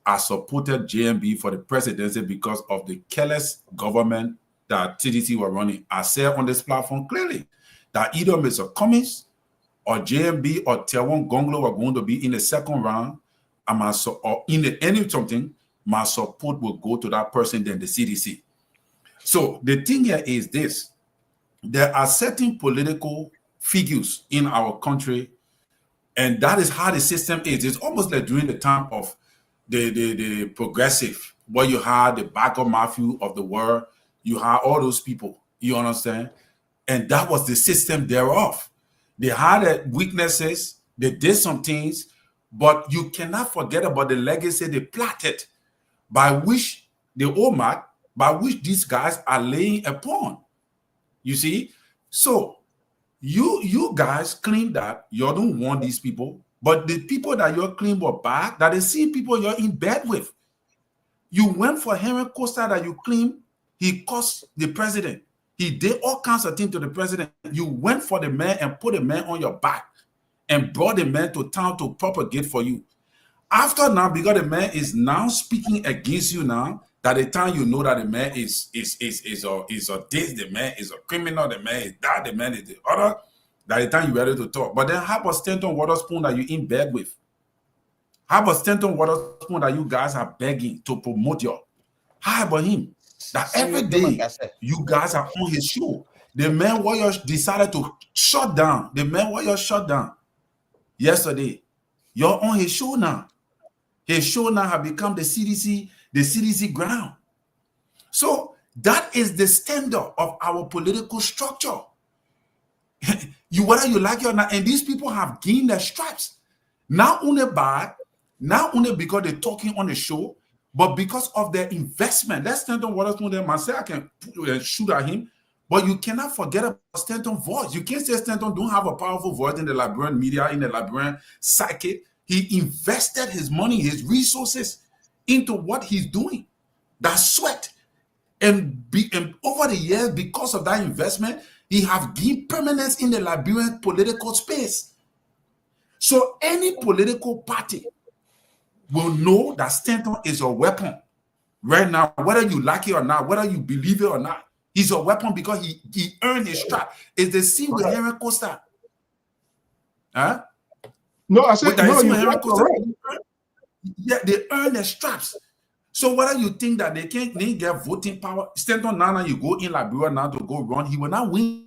I supported JMB for the presidency because of the careless government that TDC were running. I said on this platform clearly that either Mr. Cummings or JMB or Taiwan Gonglo were going to be in the second round, or in the end of something, my support will go to that person than the CDC. So the thing here is this. There are certain political figures in our country, and that is how the system is. It's almost like during the time of the progressive, where you had the Baco Matthew of the world, you had all those people, you understand? And that was the system thereof. They had weaknesses, they did some things, but you cannot forget about the legacy they plotted, by which the OMAC, by which these guys are laying upon. You see? So you guys claim that you don't want these people, but the people that you're claiming were bad, that the same people you're in bed with. You went for Henry Costa that you claim he cost the president. He did all kinds of things to the president. You went for the man and put the man on your back and brought the man to town to propagate for you. After now, because the man is now speaking against you now, that the time you know that the man is this, the man is a criminal, the man is that, the man is the other, that the time you're ready to talk. But then how about Stanton Waterspoon that you're in bed with? How about Stanton Waterspoon that you guys are begging to promote your? How about him? That every day you guys are on his show. The man warrior decided to shut down. The man warrior shut down yesterday. You're on his show now. His show now have become the CDC ground. So that is the standard of our political structure. Whether you like it or not, and these people have gained their stripes. Not only because they're talking on the show, but because of their investment. Let's Stanton Waterspoon there. Myself, I can shoot at him, but you cannot forget about Stanton's voice. You can't say Stanton don't have a powerful voice in the Liberian media, in the Liberian psyche. He invested his money, his resources into what he's doing. That sweat. And over the years, because of that investment, he have gained permanence in the Liberian political space. So any political party will know that Stanton is a weapon right now, whether you like it or not, whether you believe it or not. He's a weapon because he earned his strap. It's the same with Henry Costa. Huh? No, I said no. Yeah, they earn their straps. So whether you think that they get voting power, Stanton now you go in Liberia now to go run, he will not win.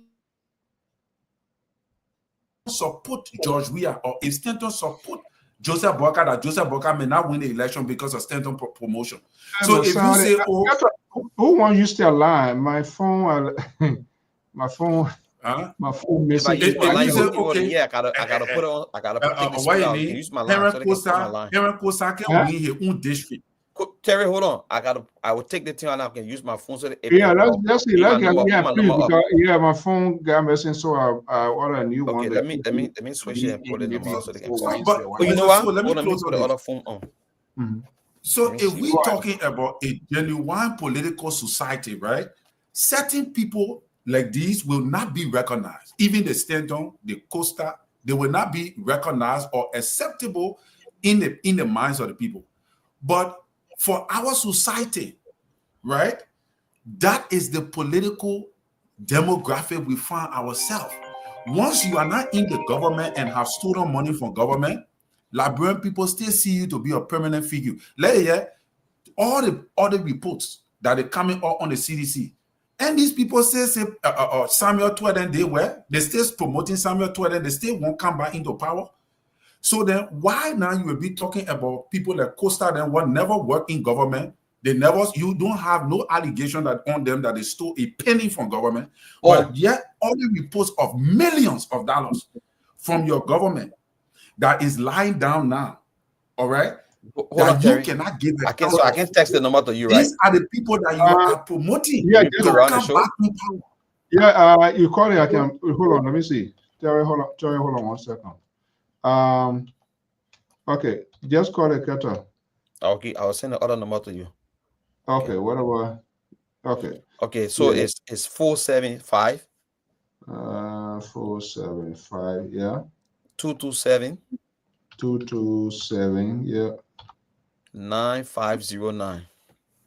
Support George Weah, or if Stanton support Joseph Boakai, that Joseph Boakai may not win the election because of Stanton promotion. So if you say, who wants you stay alive? My phone, my phone. Huh? My phone missing. Yeah, I gotta put it on. I gotta put why you use my line. Henry Costa can win his own district. Terry, hold on. I will take the thing and I can use my phone so that let's see. My phone got missing, so I order a new one. Let me switch it and put it on so they can see. But you know what? Hold on, let me put the other phone on. Mm-hmm. So if we're talking about a genuine political society, right? Certain people like these will not be recognized. Even the Stanton, the Costa, they will not be recognized or acceptable in the minds of the people. But for our society, right, that is the political demographic we find ourselves. Once you are not in the government and have stolen money from government, Liberian people still see you to be a permanent figure. All the other reports that are coming out on the CDC, and these people say Samuel Tweeden, they still promoting Samuel Tweeden, they still won't come back into power. So then why now you will be talking about people like Costa then what never worked in government? You don't have no allegation that on them that they stole a penny from government, but yet all the reports of millions of dollars from your government that is lying down now, all right? Hold on, Terry. Cannot give it. I can text the number to you, right? These are the people that you are promoting. Yeah, just around the show. Yeah, you call it. I can hold on. Let me see. Terry, hold on 1 second. Okay, just call it Keta. Okay, I'll send the other number to you. Okay, whatever. Okay. Okay, so it's 475. 475, yeah. 227. 227, yeah. 9509.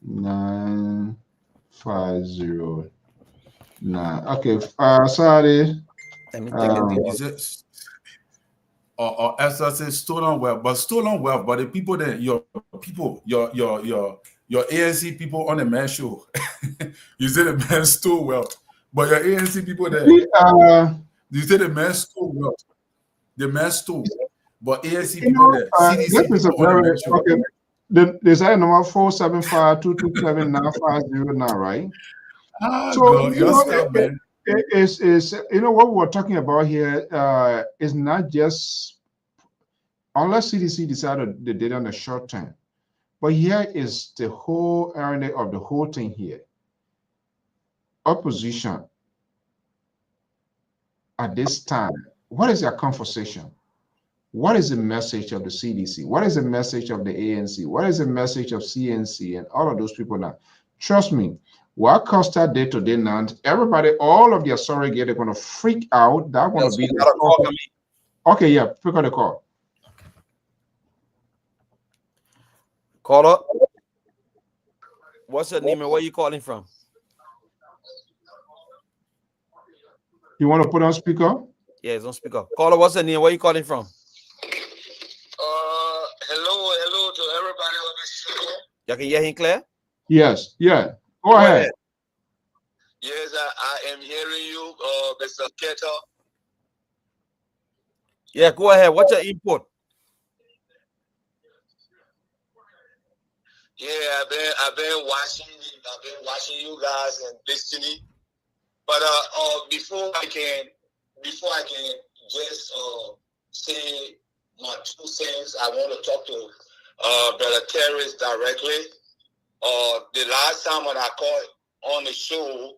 9509. Okay, sorry. Let me take it. Is it? Or as I say, stolen wealth, but the people that your ANC people on the man show, you say the man stole wealth, but your ANC people there, you say the man stole wealth, the man stole, but ANC people there, CDC this is a people on the very man show. okay. There's a number 475-227-950 now, right? So God, you stop, man. is what we're talking about here is not just unless CDC decided the data on the short term, but here is the whole irony of the whole thing here. Opposition at this time, what is their conversation? What is the message of the CDC? What is the message of the ANC? What is the message of CNC and all of those people now? Trust me, what Costa did today now, everybody, all of their surrogate are going to freak out. That's going to be the okay, yeah, pick up the call. Caller, what's your name and where you calling from? You want to put on speaker? Yeah, it's on speaker. Caller, what's your name? Where you calling from? Hello to everybody on the show. You can hear him clear? Yes, yeah. Go ahead. Yes, I am hearing you, Mr. Keto. Yeah, go ahead. What's your input? Yeah, I've been watching you guys and listening. But before I can just say my 2 cents, I want to talk to Brother Terrence directly. The last time when I called on the show,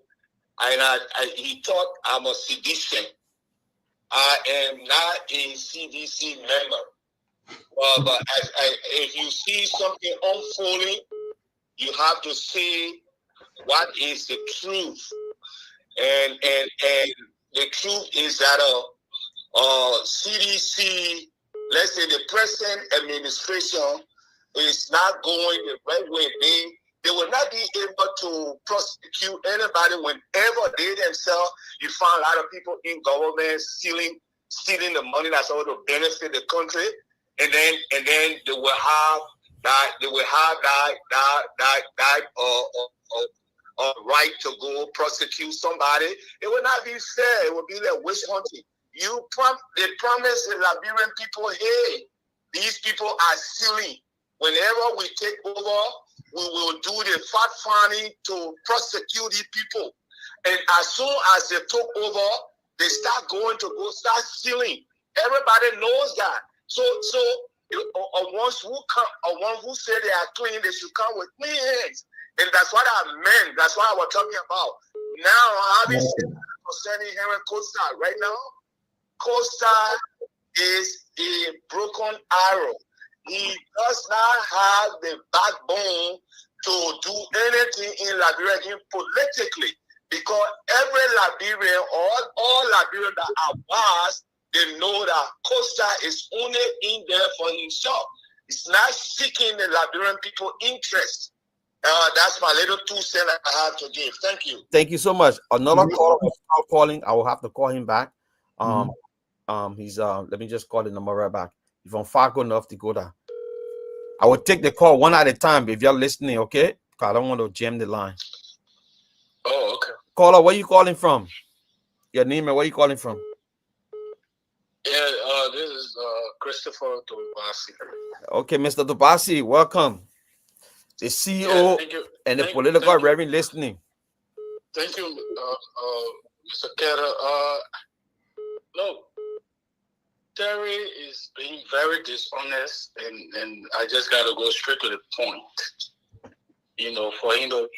he thought I'm a sedition. I am not a CDC member. But if you see something unfolding, you have to say what is the truth. And the truth is that CDC, let's say the present administration, is not going the right way. They will not be able to prosecute anybody whenever they themselves, you find a lot of people in government stealing the money that's all to benefit the country, and then they will have that right to go prosecute somebody. It will not be fair. It will be like witch hunting. They promise the Liberian people, hey, these people are stealing. Whenever we take over, we will do the fact-finding to prosecute these people. And as soon as they took over, they start start stealing. Everybody knows that. So ones who say they are clean, they should come with clean hands. And that's what I meant. That's what I was talking about. Now, having said concerning Henry Costa, right now, Costa is a broken arrow. He does not have the backbone to do anything in Liberia politically, because every Liberian, all Liberians that are wise, they know that Costa is only in there for himself. It's not seeking the Liberian people interest. That's my little 2 cents I have to give. Thank you. Thank you so much. Another caller was calling. I will have to call him back. He's let me just call the number right back. He's from Fargo, North Dakota. I will take the call one at a time if you're listening, okay? Because I don't want to jam the line. Oh, okay. Caller, where you calling from? Your name and where you calling from? Yeah, this is Christopher Tobasi. Okay, Mr. Tobasi, welcome. The CEO and the political reverend listening. Thank you, Mr. Ketter. Look, Terry is being very dishonest, and I just got to go straight to the point. You know, for him to,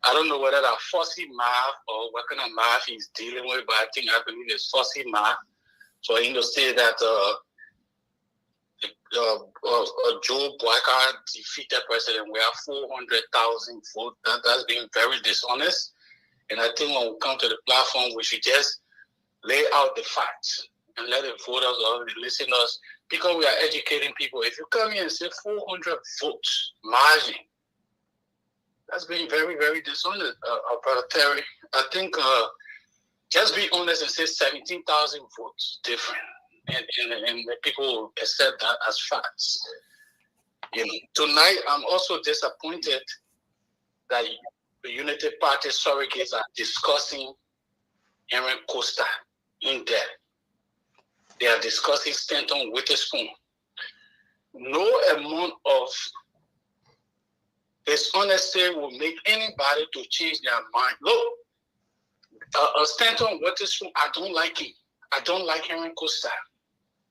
I don't know whether that fussy math or what kind of math he's dealing with, but I believe it's fussy math. For him to say that Joe Boyka defeated President, we have 400,000 votes. That's being very dishonest. And I think when we come to the platform, we should just lay out the facts and let the voters or the listeners, because we are educating people. If you come here and say 400 votes margin, that's being very, very dishonest, Brother Terry. I think just be honest and say 17,000 votes different, and the people will accept that as facts. You know, tonight I'm also disappointed that the Unity Party surrogates are discussing Aaron Costa in depth. They are discussing Stanton Witherspoon. No amount of dishonesty will make anybody to change their mind. Look, Stanton Witherspoon, I don't like him. I don't like Aaron Costa.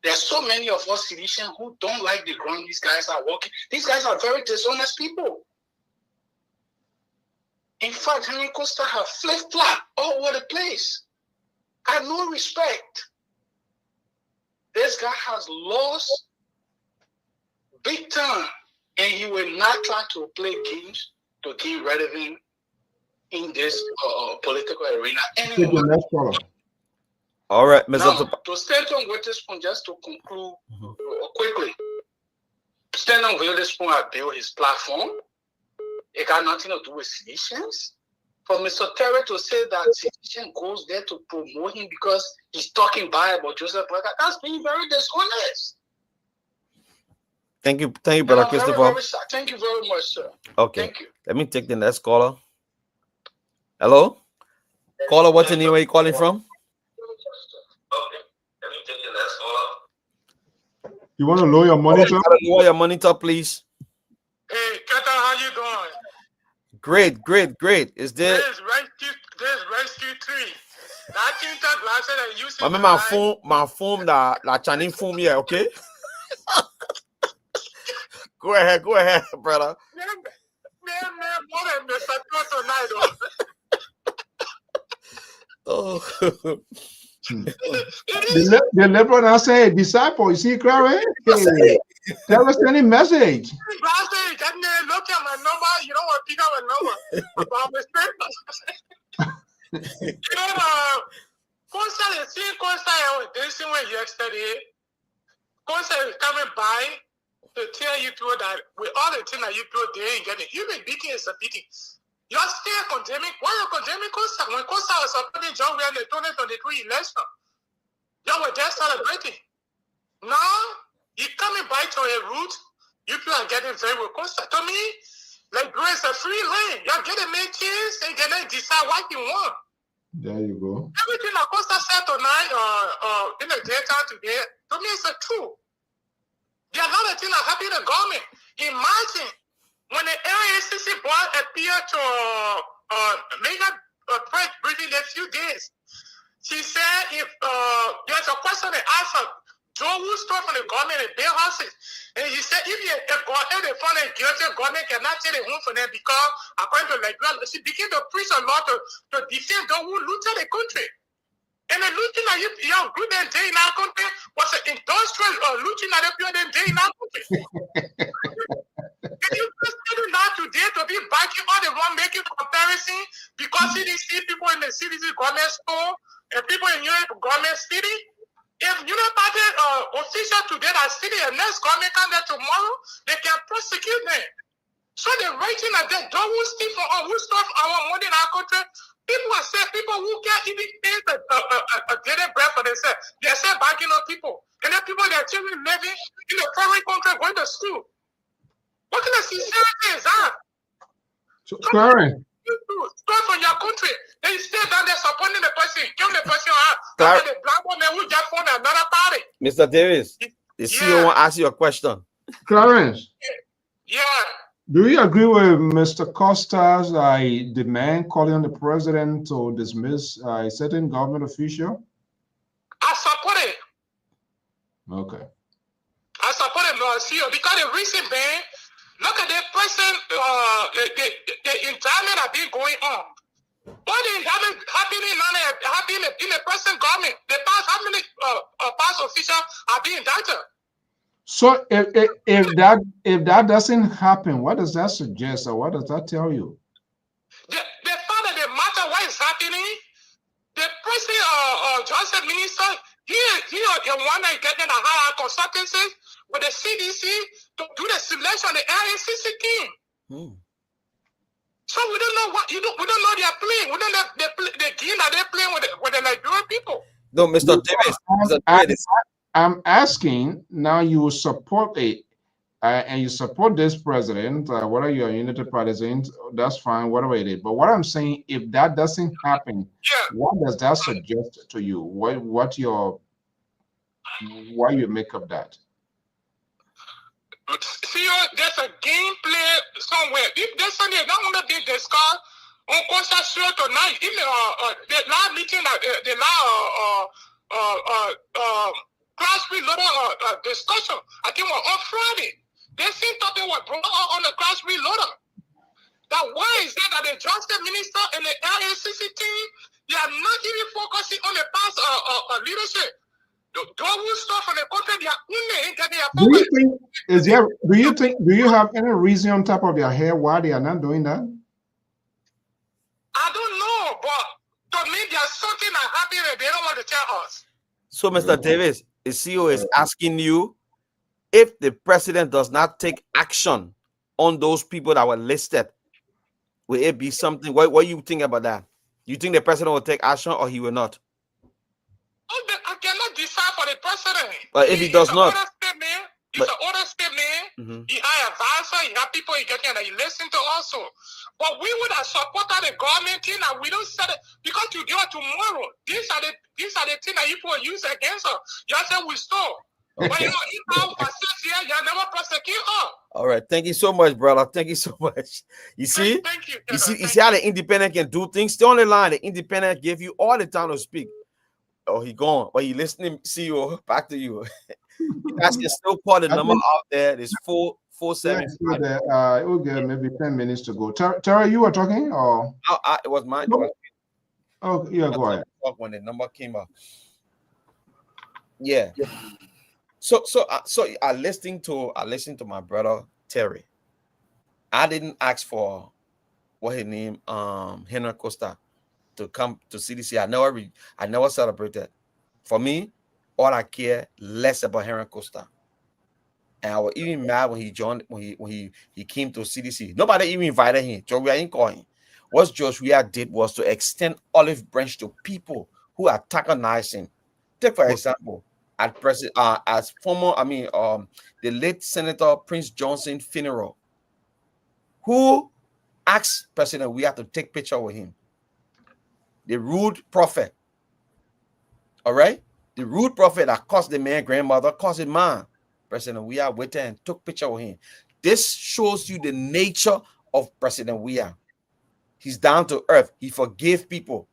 There are so many of us Silesians who don't like the ground these guys are walking. These guys are very dishonest people. In fact, Henry Costa have flip-flop all over the place. I have no respect. This guy has lost big time, and he will not try to play games to gain relevance in this political arena anymore. All right, Mr. Now, to Stanton Witherspoon, just to conclude quickly, Stanton Witherspoon has built his platform. It got nothing to do with Silesians. For Mr. Terry to say that Silesian goes there to promote him because he's talking bad about Joseph Blackard, that's being very dishonest. Thank you, Brother Christopher. Thank you very much, sir. Okay. Thank you. Let me take the next caller. Hello? Caller, what's the name? Where you calling from? Okay. Let me take the next caller. You want to lower your monitor? Lower your monitor, please. Hey, Kata, how you doing? Great. Is there? There's rescue 3. That thing that lasted and used I mean, my phone, that Chinese phone here, okay? Go ahead, brother. Man, more than Mr. tonight, Oh. The liberal now say, disciple, you see, Clary? Hey, tell us any message. Look at my number. You don't want to pick up my number. You know, Costa was dancing with yesterday. Costa is coming by to tell you people that with all the things that you people there and getting, even beating is a beating. You're still condemning. Why are you condemning Costa? When Costa was supporting John Wayne in the 2023 election, you were there celebrating. Now, you're coming back to a route, you people are getting very with Costa. To me, like grace a free lane. You're getting made kids and getting decide what you want. There you go. Everything that Costa said tonight in the daytime today, to me, it's a truth. There are a lot of things that happen in the government. Imagine when the AICC board appeared to make a press briefing a few days, she said if there's a question they asked her, Joe who stole from the government and build houses, and he said if they found a guilty, government cannot take it home for them because according to legal, she began to preach a lot to defend those who looted the country. And the looting that you good and day in our country was an industrial looting that you day in our country. And you just do that today to be backing all the one making comparison because CDC people in the CDC government store and people in United government city. If United Party official today that city and next government come there tomorrow, they can prosecute them. So the rating of that don't steal from who stole our money in our country. People are saying people who can't even pay a daily bread for themselves. They're saying backing up people. And then people that are children living in a foreign country going to school. What kind of sincerity is that? So, Clarence. You start from your country. Then you stay down there supporting the person. Give the person out. The black woman who just found another party. Mr. Davis, the CEO want to ask you a question. Clarence. Yeah. Do you agree with Mr. Costa's demand calling on the president to dismiss a certain government official? I support it. Okay. I support it, CEO, because the recent ban, look at the person, the indictment have been going on. What is happening in the present government? The past, how many past officials are being indicted? So if that doesn't happen, what does that suggest, or what does that tell you? The fact that the matter what is happening, the Johnson minister, he the one that getting a higher consultancy with the CDC to do the simulation of the RNCC team. So we don't know what we don't know they are playing. We don't know the game that they're playing with the Nigerian people. No, Mr. Davis. I'm asking now. You support it, and you support this president. Whether you're a unity partisan, that's fine. Whatever it is. But what I'm saying, if that doesn't happen, what does that suggest to you? Why you make up that? See, there's a game play somewhere. If there's something that want to be discussed on Constitution tonight, in the last meeting, the last class reloader discussion, I think was on Friday. They same topic was brought on the class reloader. That why is that the justice minister and the LNCC team, they are not even focusing on the past leadership. Do you have any reason on top of their hair why they are not doing that? I don't know, but to me there's something that happened that they don't want to tell us. So, Mr. Davis, the CEO is asking you if the president does not take action on those people that were listed, will it be something? What do you think about that? You think the president will take action or he will not? I cannot decide for the president. But if he does not, he's an older statement. He has advisor, he has people he getting that he listen to also. But we would have supported the government thing and we don't set it because tomorrow. These are the things that you will use against us. You say we stole. But you know, you never prosecute us. All right, thank you so much, brother. Thank you so much. You see, thank you. You see how the independent can do things. Stay on the line. The independent give you all the time to speak. Oh, he gone. But you listening, CEO, back to you. You guys can still call the number out there. It's 447. It will get maybe 10 minutes to go. Tara, you were talking, or it was mine. Oh, yeah, go ahead. When the number came up. Yeah. So I listened to my brother Terry. I didn't ask for what his name, Henry Costa, to come to CDC. I never celebrated. For me, all I care less about Henry Costa. And I was even mad when he joined, when he came to CDC. Nobody even invited him. Joshua ain't calling. What Joshua did was to extend olive branch to people who antagonized him. Take for example, the late Senator Prince Johnson funeral, who asked President we have to take picture with him. The rude prophet. All right, the rude prophet that caused the man grandmother, caused his mom. President Weah waited and took picture with him. This shows you the nature of President Weah. He's down to earth. He forgave people,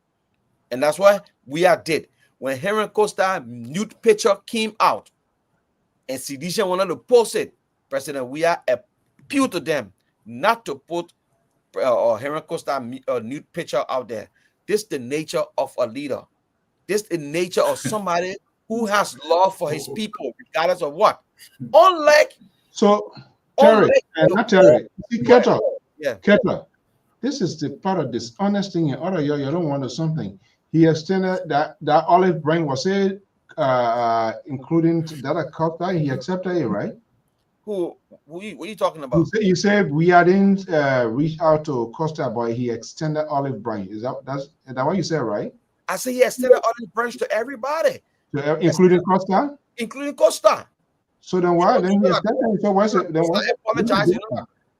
and that's what Weah did. When Henry Costa nude picture came out, and Sedition wanted to post it, President Weah appealed to them not to put Henry Costa nude picture out there. This is the nature of a leader. This is the nature of somebody who has love for his people, regardless of what. Unlike Terry, not Terry. See, Kettler, this is the part of dishonest thing. You don't want to something. He extended that olive branch was it, including that Costa. He accepted it, right? What are you talking about? You said we didn't reach out to Costa, but he extended olive branch. Is that what you said, right? I said he extended olive branch to everybody, including Costa. Including Costa. So then why? Then he extended. So what's it? Then what's apologize?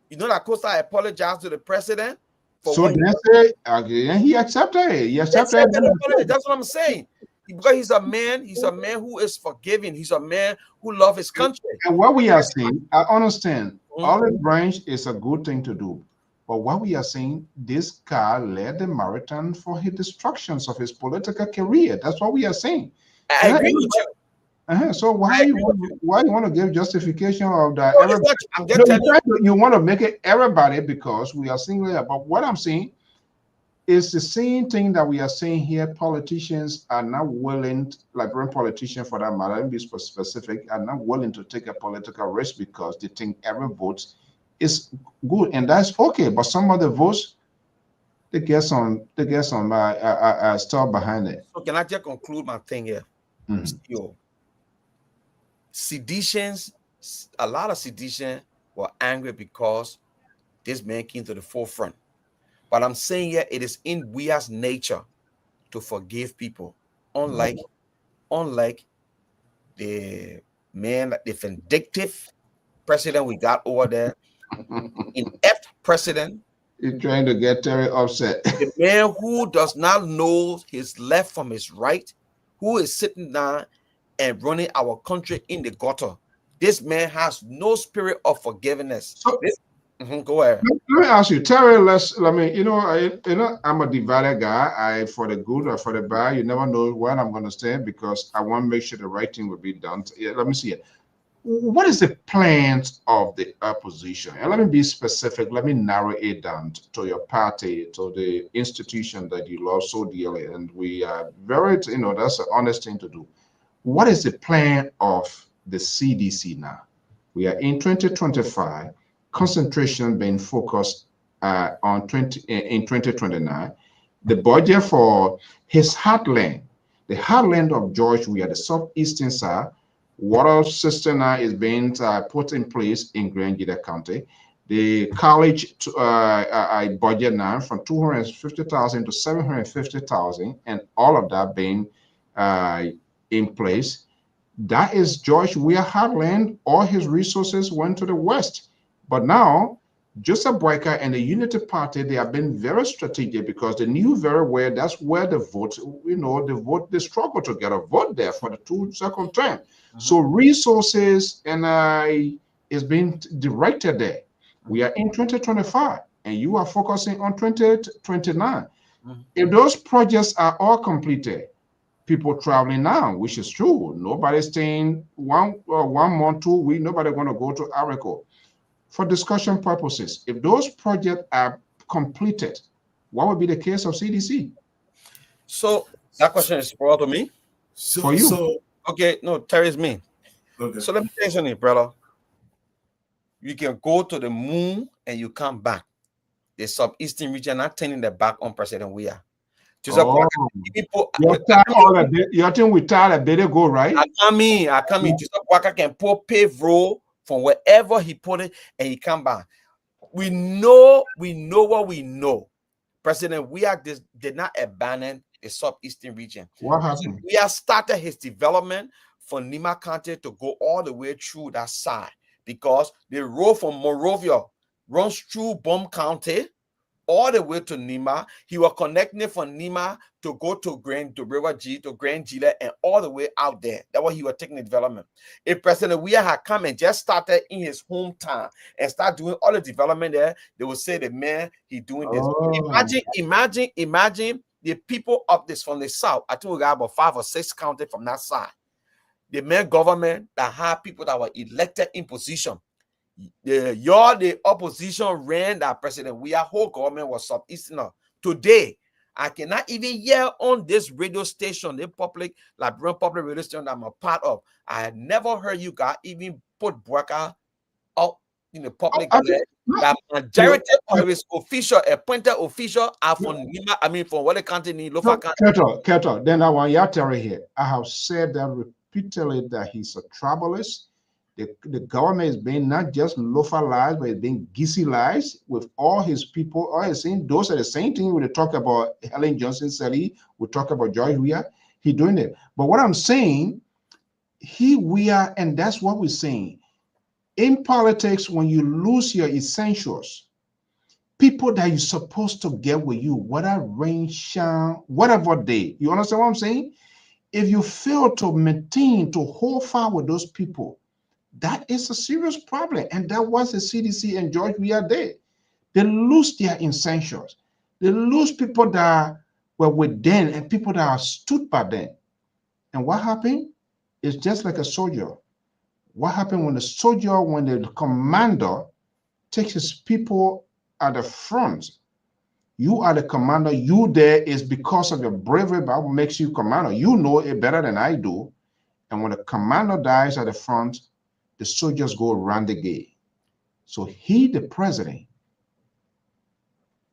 You know that Costa apologized to the president. So then say again, he accepted it. He accepted it. That's what I'm saying. Because he's a man who is forgiving. He's a man who loves his country. And what we are saying, I understand, olive branch is a good thing to do. But what we are saying, this guy led the marathon for his destructions of his political career. That's what we are saying. I agree with you. So why you want to give justification of that? You want to make it everybody because we are singling it. But what I'm saying is the same thing that we are saying here. Politicians are not willing, Liberian politicians for that matter, let me be specific, are not willing to take a political risk because they think every vote is good, and that's okay. But some of the votes They get some stuff behind it. So can I just conclude my thing here? Mm. Seditions, a lot of sedition were angry because this man came to the forefront. But I'm saying here, it is in we as nature to forgive people. Unlike the man, the vindictive president we got over there, inept president. You're trying to get Terry upset. The man who does not know his left from his right, who is sitting down and running our country in the gutter. This man has no spirit of forgiveness. So, go ahead. Let me ask you, Terry. I'm a divided guy. For the good or for the bad, you never know where I'm going to stand because I want to make sure the right thing will be done. Let me see it. What is the plans of the opposition? And let me be specific. Let me narrow it down to your party, to the institution that you love so dearly. And we are very, that's an honest thing to do. What is the plan of the CDC now? We are in 2025, concentration being focused in 2029. The budget for his heartland, the heartland of George, we are the southeastern side. Water system now is being put in place in Grand Gila County. The college budget now from 250,000 to 750,000, and all of that being in place. That is George Weah heartland. All his resources went to the west. But now, Joseph Boyka and the Unity Party, they have been very strategic because they knew very well that's where the vote, they struggle to get a vote there for the second term. So resources and is being directed there. We are in 2025 and you are focusing on 2029. If those projects are all completed, people traveling now, which is true. Nobody's staying 1 month, 2 weeks. Nobody going to go to Arico. For discussion purposes, if those projects are completed, what would be the case of CDC? So that question is brought to me. For you. Okay, no, Terry's me. Okay. So let me tell you something, brother. You can go to the moon and you come back. The southeastern region not turning their back on President Weah. You think we tired a bit ago, right? I come in. Joseph Boyka can put pave road from wherever he put it and he come back. We know what we know. President Weah did not abandon the southeastern region. What happened? Weah started his development from Nima County to go all the way through that side because the road from Monrovia runs through Bum County all the way to Nima. He was connecting from Nima to go to River G, to Grand Gila, and all the way out there. That's why he was taking the development. If President Weah had come and just started in his hometown and start doing all the development there, they would say the man, he doing this. Imagine the people of this from the south. I think we got about 5 or 6 counties from that side. The main government that had people that were elected in position. The opposition ran that President Weah whole government was southeastern. Today, I cannot even hear on this radio station, the Liberian public radio station that I'm a part of. I had never heard you guys even put Boyka out in the public. The majority of his official, appointed official are from Nima, from Wale County, Lofa County. Keto, then I want you to here. I have said that repeatedly that he's a troublist. The government is being not just localized, but it's being gissylized with all his people. All his saying, those are the same thing when they talk about Helen Johnson Sally, we talk about George Weah. He doing it. But what I'm saying, we are, and that's what we're saying. In politics, when you lose your essentials, people that you're supposed to get with you, whether rain, shine, whatever day, you understand what I'm saying? If you fail to maintain, to hold fire with those people, that is a serious problem. And that was the CDC and George Weah there. They lose their essentials. They lose people that were with them and people that are stood by them. And what happened? It's just like a soldier. What happened when the commander takes his people at the front? You are the commander. You there is because of your bravery, but makes you commander. You know it better than I do. And when the commander dies at the front, the soldiers go around the gate. So he, the president,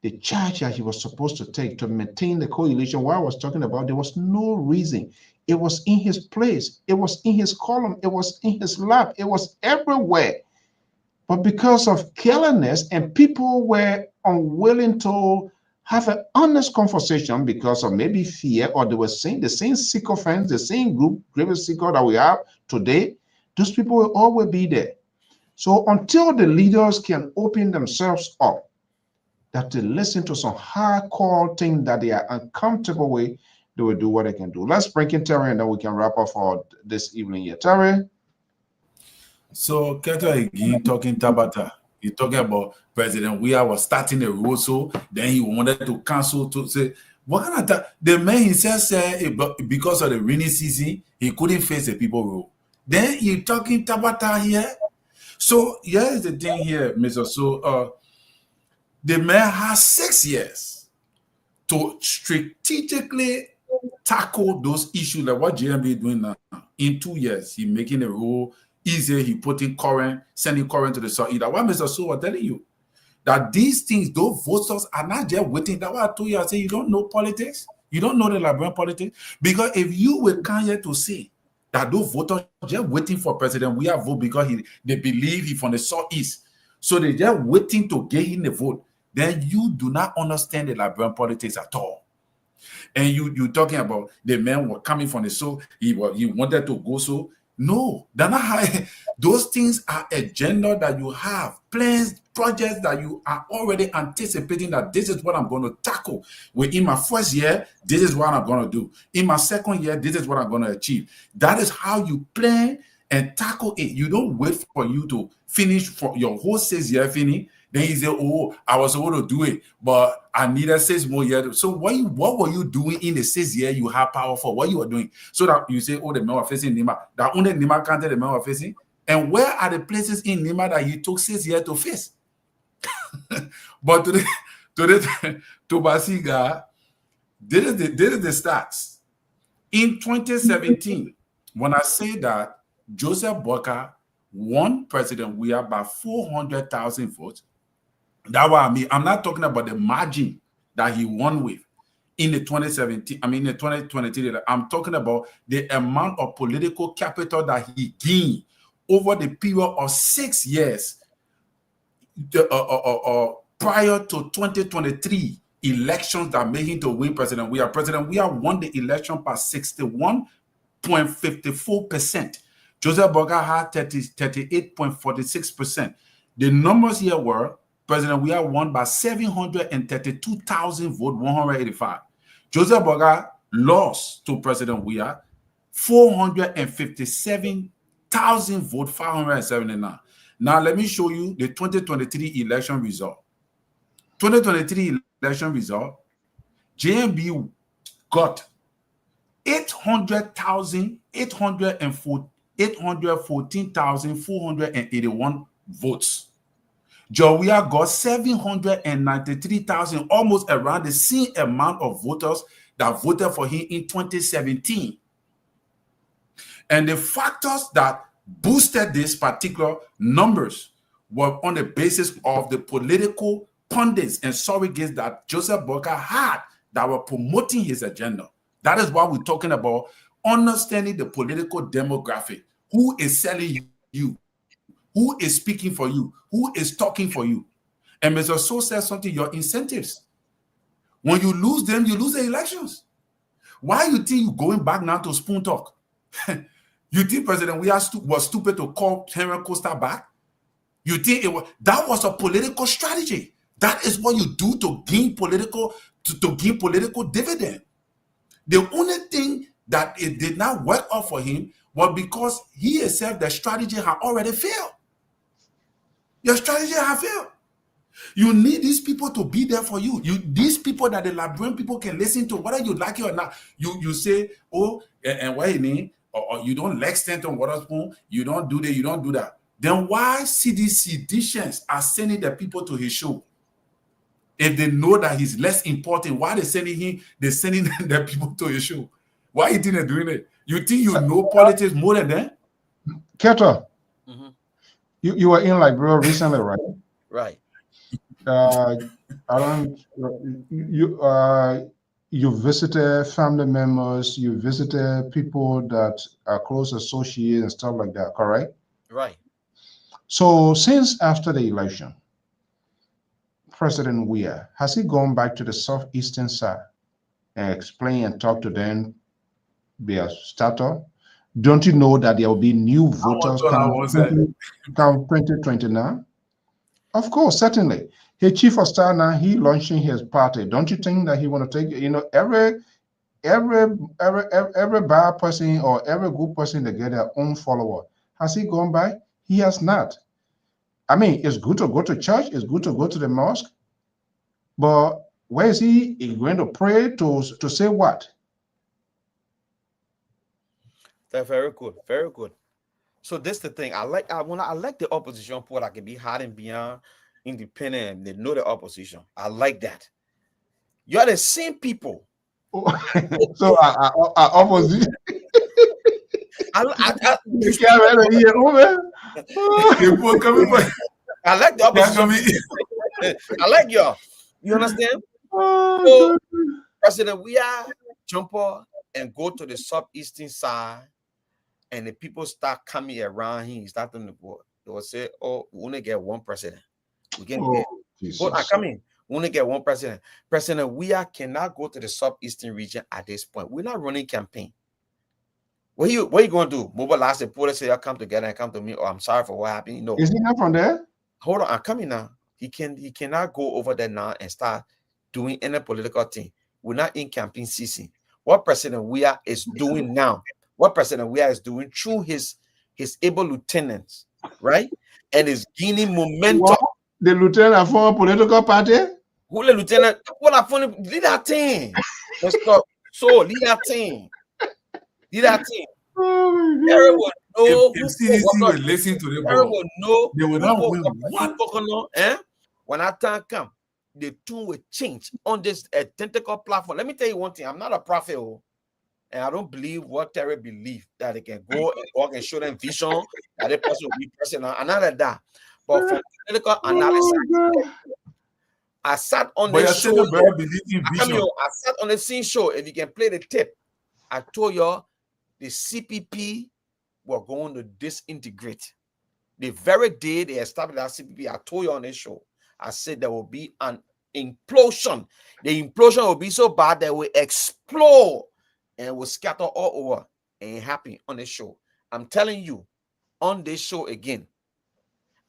the charge that he was supposed to take to maintain the coalition, what I was talking about, there was no reason. It was in his place. It was in his column. It was in his lap. It was everywhere. But because of carelessness and people were unwilling to have an honest conversation because of maybe fear, or they were saying the same sycophants, the same group, grievous seeker that we have today, those people will always be there. So until the leaders can open themselves up, that they listen to some hardcore thing that they are uncomfortable with, they will do what they can do. Let's bring in Terry and then we can wrap up for this evening here. Terry? So, Keto again talking Tabata. He talking about President Weah was starting a road, so then he wanted to cancel to say, what kind of the man himself said because of the rainy season, he couldn't face the people road. Then he talking Tabata here. So here's the thing here, Mr. So the man has 6 years to strategically tackle those issues like what JMB is doing now. In 2 years, he making a road easier, he putting current, sending current to the south. That what Mr. So was telling you, that these things, those voters are not just waiting. That's why I told you, I say you don't know politics, you don't know the Liberian politics. Because if you were come here to say that those voters just waiting for President Weah vote because they believe he from the southeast, so they just waiting to get him the vote, then you do not understand the Liberian politics at all. And you talking about the man were coming from the south, he wanted to go so. No, they're not high. Those things are agenda that you have, plans, projects that you are already anticipating that this is what I'm going to tackle. Within my first year, this is what I'm going to do. In my second year, this is what I'm going to achieve. That is how you plan and tackle it. You don't wait for you to finish for your whole 6 year finish. Then you say, oh, I was able to do it, but I needed 6 more years. So what were you doing in the 6 year you have power for? What you were doing? So that you say, oh, the men were facing Nima. That only Nima counted the men were facing. And where are the places in Nima that he took 6 years to face? But to Basiga, this is the stats. In 2017, when I say that Joseph Boakai won President Weah by 400,000 votes, that's what I mean. I'm not talking about the margin that he won with in the 2017, I mean, the 2023. I'm talking about the amount of political capital that he gained over the period of 6 years prior to 2023 elections that made him to win President Weah. President Weah won the election by 61.54%. Joseph Boakai had 38.46%. The numbers here were President Weah won by 732,000 votes, 185. Joseph Boakai lost to President Weah 457,000 votes, 579. Now, let me show you the 2023 election result. 2023 election result, JMB got 814,481 votes. Weah got 793,000, almost around the same amount of voters that voted for him in 2017. And the factors that boosted these particular numbers were on the basis of the political pundits and surrogates that Joseph Boakai had that were promoting his agenda. That is why we're talking about understanding the political demographic. Who is selling you? Who is speaking for you? Who is talking for you? And Mr. So says something, your incentives. When you lose them, you lose the elections. Why you think you're going back now to spoon talk? You think President Weah was stupid to call Henry Costa back? You think that was a political strategy? That is what you do to gain political dividend. The only thing that it did not work out for him was because he himself, the strategy had already failed. Your strategy has failed. You need these people to be there for you. These people that the Liberian people can listen to, whether you like it or not. You say, oh, and what you mean? Or you don't like Stanton Waterspoon, you don't do that, you don't do that. Then why CDC Dishens are sending the people to his show? If they know that he's less important, why they sending him? They're sending the people to his show. Why you think they're doing it? You think you know politics more than them? Keto, you were in Liberia recently, right? Right. Around you visited family members, you visited people that are close associates and stuff like that, correct? Right. So since after the election, President Weah, has he gone back to the southeastern side and explain and talk to them their starter? Don't you know that there will be new voters come 2029? Of course, certainly. His chief of staff now, he launching his party. Don't you think that he want to take, every bad person or every good person, they get their own follower. Has he gone by? He has not. I mean, it's good to go to church, it's good to go to the mosque, but where is he going to pray to say what? That's very good, very good. So this the thing. I like the opposition part. I can be hard and beyond independent. They know the opposition. I like that. You are the same people. So our opposition. I like the opposition. I like y'all. You understand? So, President, we are jumper and go to the southeastern side, and the people start coming around him. Starting to go. They will say, "Oh, we only get one president. We can get. Hold on, come in. We only get one president. President, we cannot go to the southeastern region at this point. We're not running campaign. What you going to do? Mobilize the police, say, "I'll come together and come to me." Oh, I'm sorry for what happened. No. Is he not from there? Hold on, I'm coming now. He cannot go over there now and start doing any political thing. We're not in campaign season. What President Weah is doing now, what President Weah is doing through his able lieutenants, right? And is gaining momentum. What? The lieutenant for a political party? Who the lieutenant? What I found, lead that team. Let's stop. So lead that team. Lead that team. Oh if CDC will listen to the board, they will not win one. When that time come, the tune will change on this identical platform. Let me tell you one thing. I'm not a prophet, and I don't believe what Terry believe that they can go and walk and show them vision that the person will be president. And not like that. But for political analysis, I sat on the show. I sat on the scene show. If you can play the tape, I told y'all the CPP were going to disintegrate. The very day they established that CPP, I told you on this show, I said there will be an implosion. The implosion will be so bad that it will explode and will scatter all over. And it happened on this show. I'm telling you, on this show again,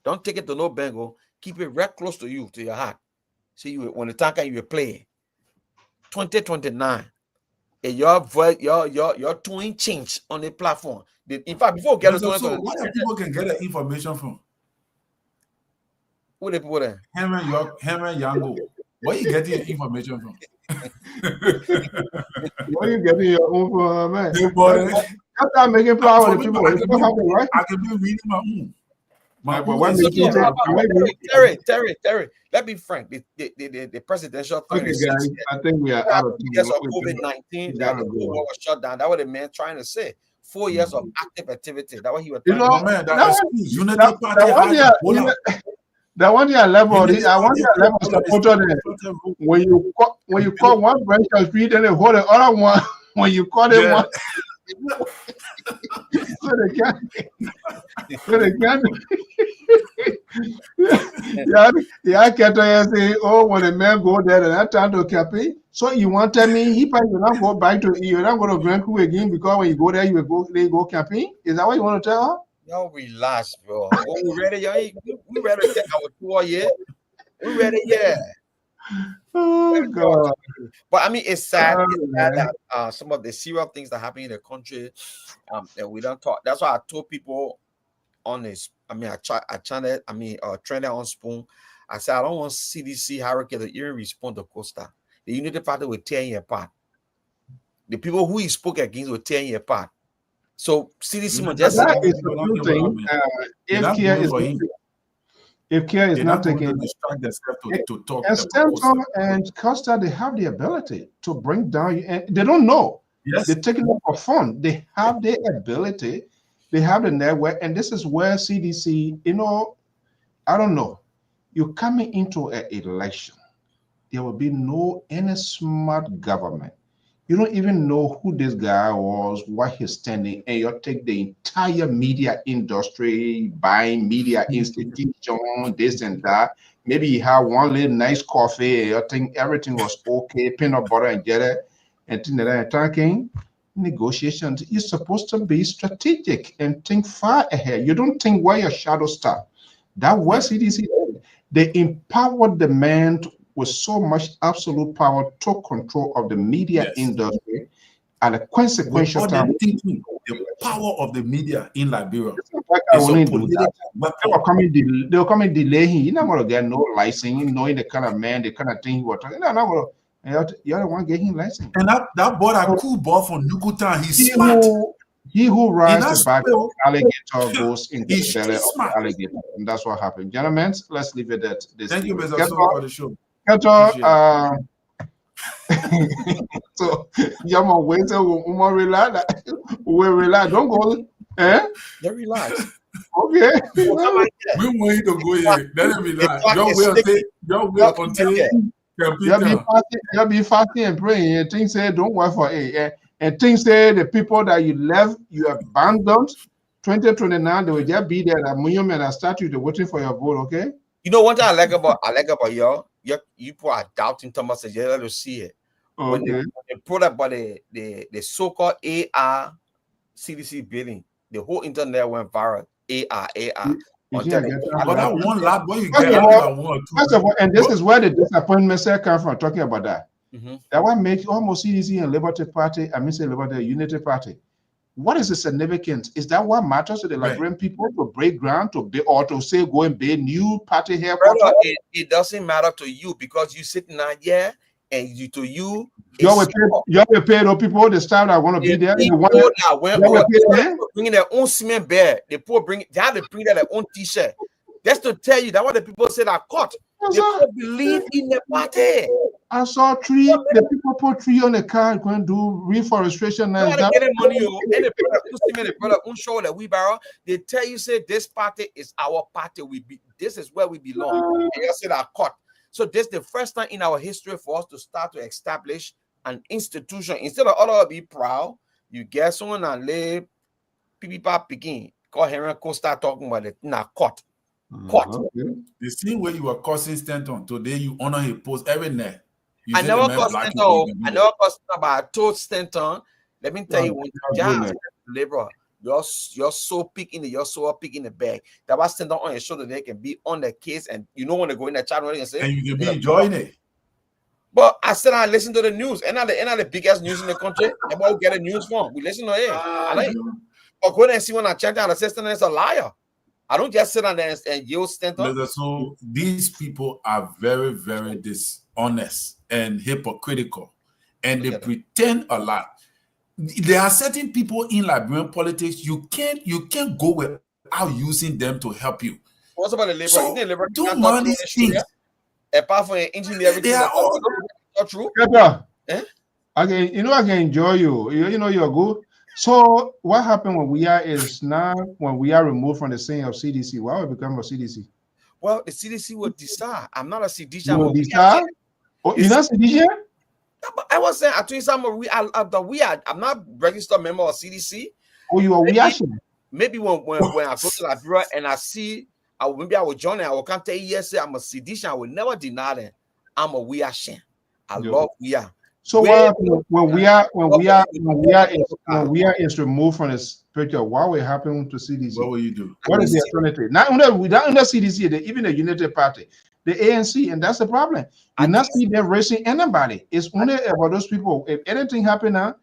don't take it to no Bengal. Keep it right close to you, to your heart. See, you when the time you will play 2029. And your twin change on the platform. In fact, before get so where people can get the information from? Who the people there? Him and Yango. Where you getting your information from? Where you getting your own from, man? That's not making power with people. I can be reading my own. Terry, let me frank. The presidential thing. Okay, guys, I think we are out of time. Years of COVID-19, that the whole world was shut down. That's what the man trying to say. 4 years of active activity. That's what he was trying to say. That one year level, I want your level supporter there. When you call one branch of street and they hold the other one, when you call them one. So they can. Yeah, can't say, oh, when a man go there and that time to campaign. So you want to tell me he probably will not go back to you're not going to Grand Crew again because when you go there, you will go campaign? Is that what you want to tell her? Y'all relax, bro. We ready, y'all? We ready to take our tour yet? We ready, yeah. Oh God! But I mean, it's sad. It's sad that some of the serious things that happen in the country, and we don't talk. That's why I told people on this. I mean, trended on Spoon. I said I don't want CDC hurricane to even respond to Costa. The Unity Party will tear you apart. The people who he spoke against will tear you apart. So CDC must just if care is not taken, Stanton and Costa, they have the ability to bring down you, and they don't know. Yes. They're taking it for fun. They have the ability, they have the network, and this is where CDC, I don't know. You're coming into an election. there will be any smart government. You don't even know who this guy was, what he's standing, and you take the entire media industry, buying media institution, this and that. Maybe you have one little nice coffee, and you think everything was okay, peanut butter and jelly, and things like that. Talking negotiations, you're supposed to be strategic and think far ahead. You don't think where your shadow start. That was CDC. They empowered the man with so much absolute power, took control of the media industry, and a consequential time. The power of the media in Liberia is a political weapon. They were coming delaying. You're not going to get no license, knowing the kind of man, the kind of thing he was talking. No, you're the one getting license. And that boy, that cool boy from Nukutan, he's smart. He who rides the back of the alligator goes into the belly of the alligator. And that's what happened. Gentlemen, let's leave it at this. Thank you, Mr. So, for the show. So, Yama, wait till we relax. We relax. Don't go. They relax. Okay. We want you to go here. Let him relax. Don't wait until you'll be fasting and praying. And things say don't work for it. And things say the people that you left, you abandoned. 2029, they will just be there at monument and statue to waiting for your vote. Okay. You know what I like about y'all? You people are doubting Thomas and you to see it. Okay. When they put up by the so-called AR CDC building, the whole internet went viral. AR. But that one lot, what you get first of all, and this is where the disappointment comes from talking about that. That one makes almost CDC and Liberty Party, Liberty Unity Party. What is the significance? Is that what matters to the Liberian people to break ground, to be, or to say go and build new party headquarters? It doesn't matter to you because you sitting out here and you you will pay those people the staff that want to be there. Bringing their own cement bear, they have to bring their own t-shirt. That's to tell you that what the people said are caught. They don't believe in the party. I saw the people put tree on the car going to do reforestation. And getting money, and the brother show that we borrow. They tell you, say this party is our party. This is where we belong. And you said are caught. So this is the first time in our history for us to start to establish an institution. Instead of all be proud, you get someone and lay people picking. Call Henry Costa talking about it. Now caught. The same way you were cursing Stanton today, you honor his post every night. I never cursed Stanton, but I told Stanton, let me tell you one thing, labor, you're so picking the bag. That was Stanton on your shoulder, they can be on the case, and you don't want to go in the chat and say, and you can be enjoying it. But I said I listen to the news, and not the biggest news in the country. About get the news from. We listen to it. I like it. Or go there and see when I check out the system, it's a liar. I don't just sit on there and yell Stanton. So these people are very, very dishonest and hypocritical, and they pretend a lot. There are certain people in Liberian politics you can't go without using them to help you. What's about the labor? So don't mind these things. Apart from engineering, they are all true. I can enjoy you. You know you're good. So what happened when we are removed from the scene of CDC? Why would we become a CDC? Well, the CDC will decide. I'm not a CDC. You're not CDC? I was saying, I told you I'm not registered member of CDC. Oh, you are reaction. Maybe when I go to Liberia and I see, maybe I will join it. I will come tell you, yes, I'm a CDC. I will never deny that I'm a reaction. I love we are. So when we are is removed from the spiritual, what will happen to CDC? What will you do? What is the alternative? Not under CDC, even the Unity Party, the ANC, and that's the problem. You not see them raising anybody. It's only about those people. If anything happen now,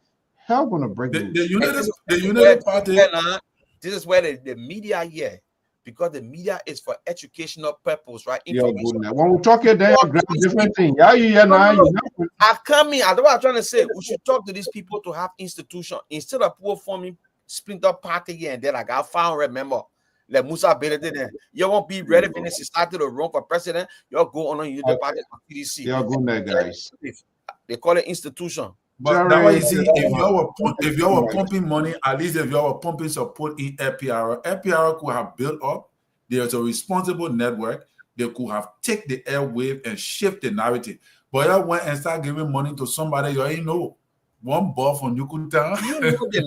hell gonna break the Unity Party. This is where the media here. Because the media is for educational purpose, right? When we talk here, they are different things. I come in. I know what I'm trying to say. We should talk to these people to have institution instead of forming splinter party here and then I got found. Remember, like Musa Belede, then you won't be ready when it's started to run for president. You'll go on you the party for PDC. You're good there, guys. They call it institution. But that way, if you were pumping money, at least if you were pumping support in Lpr could have built up. There's a responsible network. They could have taken the airwave and shift the narrative. But you went and start giving money to somebody you ain't know. One ball from Yukuta. You know the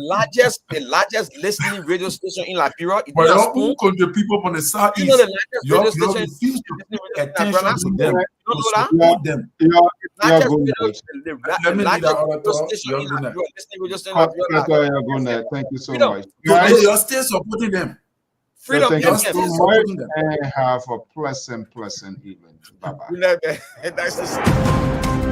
largest listening radio station in Liberia? It But is a you spoon. country people from the southeast, You know the largest you radio station refuse to pay attention Liberia? to them, You don't to know that? support them. Largest good radio, night. Let me leave that radio other talk. station You're in good night. Liberia, listening radio station in Liberia. Good night. Thank you so Freedom. much. Today Guys, you're still supporting them. Freedom. thank You're you Yes, still so much supporting them. and have a pleasant evening. Bye-bye. Good night, man. Nice to see you.